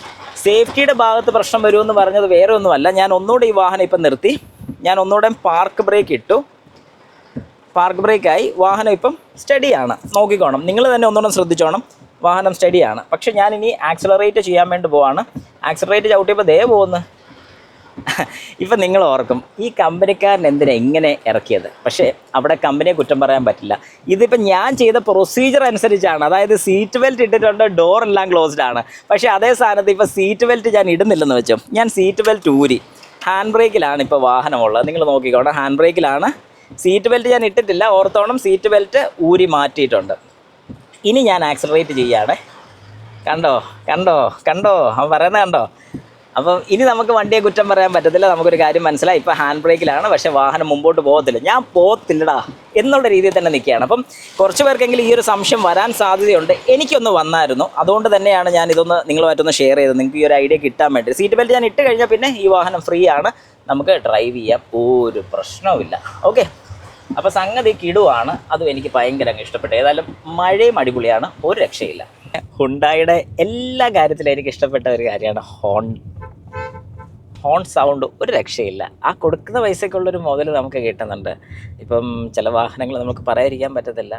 സേഫ്റ്റിയുടെ ഭാഗത്ത് പ്രശ്നം വരുമെന്ന് പറഞ്ഞത് വേറെ ഒന്നുമല്ല. ഞാൻ ഒന്നുകൂടെ ഈ വാഹനം ഇപ്പം നിർത്തി, ഞാൻ ഒന്നുകൂടെ പാർക്ക് ബ്രേക്ക് ഇട്ടു, പാർക്ക് ബ്രേക്കായി. വാഹനം ഇപ്പം സ്റ്റഡിയാണ്, നോക്കിക്കോണം. നിങ്ങൾ തന്നെ ഒന്നുകൂടെ ശ്രദ്ധിച്ചോണം, വാഹനം സ്റ്റഡിയാണ്. പക്ഷേ ഞാനിനി ആക്സിലറേറ്റ് ചെയ്യാൻ വേണ്ടി പോവാണ്. ആക്സിലറേറ്റ് ചവിട്ടിയപ്പോൾ ദേ പോകുന്നു. ഇപ്പം നിങ്ങൾ ഓർക്കും, ഈ കമ്പനിക്കാരൻ എന്തിനാണ് ഇങ്ങനെ ഇറക്കിയത്? പക്ഷേ അവിടെ കമ്പനിയെ കുറ്റം പറയാൻ പറ്റില്ല. ഇതിപ്പോൾ ഞാൻ ചെയ്ത പ്രൊസീജിയർ അനുസരിച്ചാണ്. അതായത് സീറ്റ് ബെൽറ്റ് ഇട്ടിട്ടുണ്ട്, ഡോറെല്ലാം ക്ലോസ്ഡ് ആണ്. പക്ഷേ അതേ സ്ഥാനത്ത് ഇപ്പോൾ സീറ്റ് ബെൽറ്റ് ഞാൻ ഇടുന്നില്ലെന്ന് വെച്ചോ, ഞാൻ സീറ്റ് ബെൽറ്റ് ഊരി ഹാൻഡ് ബ്രേക്കിലാണ് ഇപ്പോൾ വാഹനമുള്ളത്. നിങ്ങൾ നോക്കിക്കോണം, ഹാൻഡ് ബ്രേക്കിലാണ്. സീറ്റ് ബെൽറ്റ് ഞാൻ ഇട്ടിട്ടില്ല, ഓർത്തോണം. സീറ്റ് ബെൽറ്റ് ഊരി മാറ്റിയിട്ടുണ്ട്. ഇനി ഞാൻ ആക്സിലറേറ്റ് ചെയ്യുകയാണ്. കണ്ടോ കണ്ടോ കണ്ടോ, അവൻ പറയുന്നത് കണ്ടോ? അപ്പം ഇനി നമുക്ക് വണ്ടിയെ കുറ്റം പറയാൻ പറ്റത്തില്ല. നമുക്കൊരു കാര്യം മനസ്സിലായി, ഇപ്പോൾ ഹാൻഡ് ബ്രേക്കിലാണ്, പക്ഷേ വാഹനം മുമ്പോട്ട് പോകത്തില്ല. ഞാൻ പോകത്തില്ലടാ എന്നുള്ള രീതിയിൽ തന്നെ നിൽക്കുകയാണ്. അപ്പം കുറച്ച് പേർക്കെങ്കിലും ഈ ഒരു സംശയം വരാൻ സാധ്യതയുണ്ട്. എനിക്കൊന്ന് വന്നായിരുന്നു, അതുകൊണ്ട് തന്നെയാണ് ഞാൻ ഇതൊന്ന് നിങ്ങളുമായിട്ടൊന്ന് ഷെയർ ചെയ്തത്, നിങ്ങൾക്ക് ഈ ഒരു ഐഡിയ കിട്ടാൻ വേണ്ടി. സീറ്റ് ബെൽറ്റ് ഞാൻ ഇട്ട് കഴിഞ്ഞാൽ പിന്നെ ഈ വാഹനം ഫ്രീ ആണ്, നമുക്ക് ഡ്രൈവ് ചെയ്യാം, ഒരു പ്രശ്നവുമില്ല. ഓക്കെ, അപ്പോൾ സംഗതി കിടുവാണ്. അതും എനിക്ക് ഭയങ്കര അങ്ങ് ഇഷ്ടപ്പെട്ടു. ഏതായാലും മഴയും അടിപൊളിയാണ്, ഒരു രക്ഷയില്ല. ഹുണ്ടായുടെ എല്ലാ കാര്യത്തിലും എനിക്ക് ഇഷ്ടപ്പെട്ട ഒരു കാര്യമാണ് ഹോൺ സൗണ്ട്, ഒരു രക്ഷയില്ല. ആ കൊടുക്കുന്ന പൈസക്കുള്ളൊരു മുതൽ നമുക്ക് കിട്ടുന്നുണ്ട്. ഇപ്പം ചില വാഹനങ്ങൾ നമുക്ക് പറയാതിരിക്കാൻ പറ്റത്തില്ല.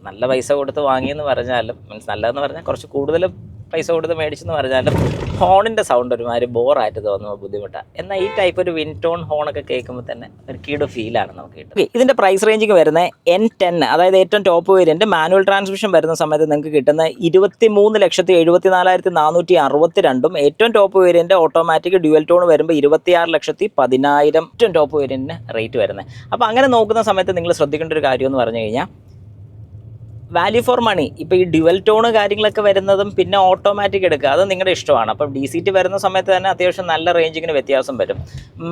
നല്ല പൈസ കൊടുത്ത് വാങ്ങിയെന്ന് പറഞ്ഞാലും, മീൻസ് നല്ലതെന്ന് പറഞ്ഞാൽ കുറച്ച് കൂടുതൽ പൈസ കൊടുത്ത് മേടിച്ചെന്ന് പറഞ്ഞാലും ഹോണിൻ്റെ സൗണ്ട് ഒരുമാതിരി ബോറായിട്ട് തോന്നുമ്പോൾ ബുദ്ധിമുട്ടാണ്. എന്നാൽ ഈ ടൈപ്പ് ഒരു വിൻ ടോൺ ഹോണൊക്കെ കേൾക്കുമ്പോൾ തന്നെ ഒരു കീട് ഫീലാണ് നമുക്ക് കിട്ടുന്നത്. ഇതിൻ്റെ പ്രൈസ് റേഞ്ചിങ് വരുന്നത് N10, അതായത് ഏറ്റവും ടോപ്പ് വേരിയൻറ്റ് മാനുവൽ ട്രാൻസ്മിഷൻ വരുന്ന സമയത്ത് നിങ്ങൾക്ക് കിട്ടുന്ന 23,74,462, ഏറ്റവും top variant automatic dual tone വരുമ്പോൾ 26,10,000 ഏറ്റവും ടോപ്പ് വേരിയൻറ്റിന് റേറ്റ് വരുന്നത്. അപ്പോൾ അങ്ങനെ നോക്കുന്ന സമയത്ത് നിങ്ങൾ ശ്രദ്ധിക്കേണ്ട ഒരു കാര്യം എന്ന് പറഞ്ഞു കഴിഞ്ഞാൽ വാല്യൂ ഫോർ മണി. ഇപ്പോൾ ഈ ഡ്യുവൽ ടോണ് കാര്യങ്ങളൊക്കെ വരുന്നതും പിന്നെ ഓട്ടോമാറ്റിക് എടുക്കുക, അത് നിങ്ങളുടെ ഇഷ്ടമാണ്. അപ്പം DCT വരുന്ന സമയത്ത് തന്നെ അത്യാവശ്യം നല്ല റേഞ്ചിങ്ങിന് വ്യത്യാസം വരും.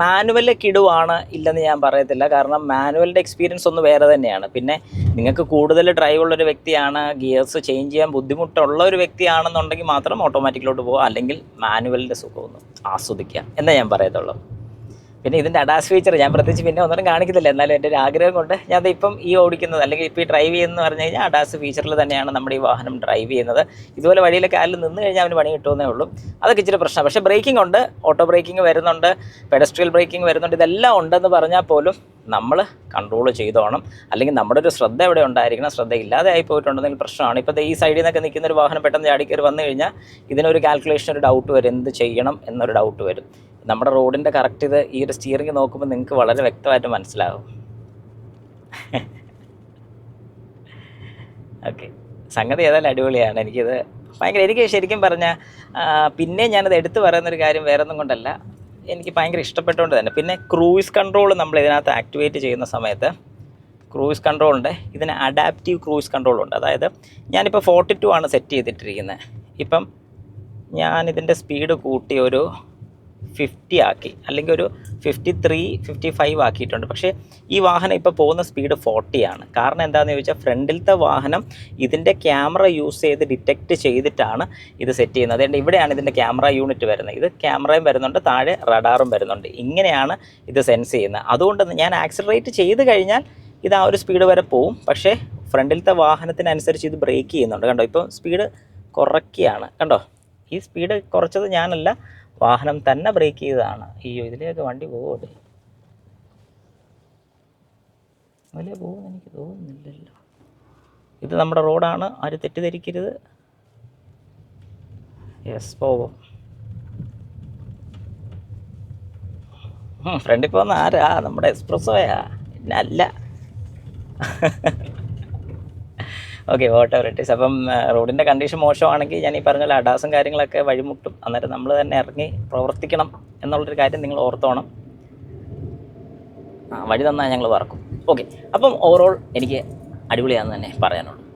മാനുവൽ കിടുവാണ് ഇല്ലെന്ന് ഞാൻ പറയത്തില്ല, കാരണം മാനുവലിൻ്റെ എക്സ്പീരിയൻസ് ഒന്ന് വേറെ തന്നെയാണ്. പിന്നെ നിങ്ങൾക്ക് കൂടുതൽ ഡ്രൈവ് ഉള്ളൊരു വ്യക്തിയാണ്, ഗിയേഴ്സ് ചേഞ്ച് ചെയ്യാൻ ബുദ്ധിമുട്ടുള്ള ഒരു വ്യക്തിയാണെന്നുണ്ടെങ്കിൽ മാത്രം ഓട്ടോമാറ്റിക്കിലോട്ട് പോകുക, അല്ലെങ്കിൽ മാനുവലിൻ്റെ സുഖമൊന്നും ആസ്വദിക്കുക എന്നേ ഞാൻ പറയത്തുള്ളൂ. പിന്നെ ഇതിൻ്റെ അഡാസ് ഫീച്ചർ ഞാൻ പ്രത്യേകിച്ച് പിന്നെ ഒന്നും കാണിക്കുന്നില്ല, എന്നാലും എൻ്റെ ഒരു ആഗ്രഹം കൊണ്ട് ഞാൻ ഇപ്പം ഈ ഓടിക്കുന്നത് അല്ലെങ്കിൽ ഇപ്പോൾ ഈ ഡ്രൈവ് ചെയ്യുന്നതെന്ന് പറഞ്ഞു കഴിഞ്ഞാൽ അഡാസ് ഫീച്ചറിൽ തന്നെയാണ് നമ്മുടെ ഈ വാഹനം ഡ്രൈവ് ചെയ്യുന്നത്. ഇതുപോലെ വഴിയിലൊക്കെ ആരിൽ നിന്ന് കഴിഞ്ഞാൽ അവന് പണി കിട്ടുമെന്നേ ഉള്ളൂ. അതൊക്കെ ഇച്ചിരി പ്രശ്നമാണ്. പക്ഷേ ബ്രേക്കിംഗ് ഉണ്ട്, ഓട്ടോ ബ്രേക്കിംഗ് വരുന്നുണ്ട്, പെഡസ്ട്രിയൽ ബ്രേക്കിംഗ് വരുന്നുണ്ട്. ഇതെല്ലാം ഉണ്ടെന്ന് പറഞ്ഞാൽ പോലും നമ്മൾ കൺട്രോൾ ചെയ്തോണം, അല്ലെങ്കിൽ നമ്മുടെ ഒരു ശ്രദ്ധ എവിടെ ഉണ്ടായിരിക്കണം. ശ്രദ്ധ ഇല്ലാതെ ആയി പോയിട്ടുണ്ടെങ്കിൽ പ്രശ്നമാണ്. ഇപ്പോൾ ഈ സൈഡിൽ നിന്നൊക്കെ നിൽക്കുന്ന ഒരു വാഹനം പെട്ടെന്ന് ചാടിക്കയറി വന്നു കഴിഞ്ഞാൽ ഇതിനൊരു കാൽക്കുലേഷൻ, ഒരു ഡൗട്ട് വരും, എന്ത് ചെയ്യണം എന്നൊരു ഡൗട്ട് വരും. നമ്മുടെ റോഡിൻ്റെ കറക്റ്റ് ഇത് ഈ ഒരു സ്റ്റിയറിംഗ് നോക്കുമ്പോൾ നിങ്ങൾക്ക് വളരെ വ്യക്തമായിട്ട് മനസ്സിലാവും. ഓക്കെ, സംഗതി ഏതായാലും അടിപൊളിയാണ്. എനിക്ക് ശരിക്കും പറഞ്ഞാൽ പിന്നെ ഞാനത് എടുത്തു പറയുന്നൊരു കാര്യം വേറെ ഒന്നും കൊണ്ടല്ല, എനിക്ക് ഭയങ്കര ഇഷ്ടപ്പെട്ടുകൊണ്ട് തന്നെ. പിന്നെ ക്രൂയിസ് കൺട്രോൾ നമ്മൾ ഇതിനകത്ത് ആക്ടിവേറ്റ് ചെയ്യുന്ന സമയത്ത് ക്രൂയിസ് കൺട്രോളുണ്ട്, ഇതിന് അഡാപ്റ്റീവ് ക്രൂയിസ് കൺട്രോളുണ്ട്. അതായത് ഞാനിപ്പോൾ 42 ആണ് സെറ്റ് ചെയ്തിട്ടിരിക്കുന്നത്. ഇപ്പം ഞാനിതിൻ്റെ സ്പീഡ് കൂട്ടി ഒരു 50 ആക്കി, അല്ലെങ്കിൽ ഒരു 53, 55 ആക്കിയിട്ടുണ്ട്. പക്ഷേ ഈ വാഹനം ഇപ്പോൾ പോകുന്ന സ്പീഡ് 40 ആണ്. കാരണം എന്താണെന്ന് ചോദിച്ചാൽ ഫ്രണ്ടിലത്തെ വാഹനം ഇതിൻ്റെ ക്യാമറ യൂസ് ചെയ്ത് ഡിറ്റക്റ്റ് ചെയ്തിട്ടാണ് ഇത് സെറ്റ് ചെയ്യുന്നത്. അതുകൊണ്ട് ഇവിടെയാണ് ഇതിൻ്റെ ക്യാമറ യൂണിറ്റ് വരുന്നത്. ഇത് ക്യാമറയും വരുന്നുണ്ട്, താഴെ റഡാറും വരുന്നുണ്ട്. ഇങ്ങനെയാണ് ഇത് സെൻസ് ചെയ്യുന്നത്. അതുകൊണ്ട് ഞാൻ ആക്സിലറേറ്റ് ചെയ്ത് കഴിഞ്ഞാൽ ഇത് ആ ഒരു സ്പീഡ് വരെ പോവും. പക്ഷേ ഫ്രണ്ടിലത്തെ വാഹനത്തിനനുസരിച്ച് ഇത് ബ്രേക്ക് ചെയ്യുന്നുണ്ട്. കണ്ടോ, ഇപ്പോൾ സ്പീഡ് കുറയ്ക്കുകയാണ്. കണ്ടോ, ഈ സ്പീഡ് കുറച്ചത് ഞാനല്ല, വാഹനം തന്നെ ബ്രേക്ക് ചെയ്തതാണ്. അയ്യോ, ഇതിലേക്ക് വണ്ടി പോകുമോ? അതിലേ പോകുമെന്ന് എനിക്ക് തോന്നുന്നില്ലല്ലോ. ഇത് നമ്മുടെ റോഡാണ്, ആരും തെറ്റിദ്ധരിക്കരുത്. യെസ്, പോവും. ഫ്രണ്ടിൽ പോകുന്ന ആരാ? നമ്മുടെ എക്സ്പ്രസ്സോയാ? അല്ല. Okay, what ever it is. അപ്പം റോഡിൻ്റെ കണ്ടീഷൻ മോശമാണെങ്കിൽ ഞാൻ ഈ പറഞ്ഞ പോലെ അഡാസും കാര്യങ്ങളൊക്കെ വഴിമുട്ടും. അന്നേരം നമ്മൾ തന്നെ ഇറങ്ങി പ്രവർത്തിക്കണം എന്നുള്ളൊരു കാര്യം നിങ്ങൾ ഓർത്തോണം. വഴി തന്നാൽ ഞങ്ങൾ പറക്കും. ഓക്കെ, അപ്പം ഓവറോൾ എനിക്ക് അടിപൊളിയാണെന്ന് തന്നെ പറയാനുള്ളൂ.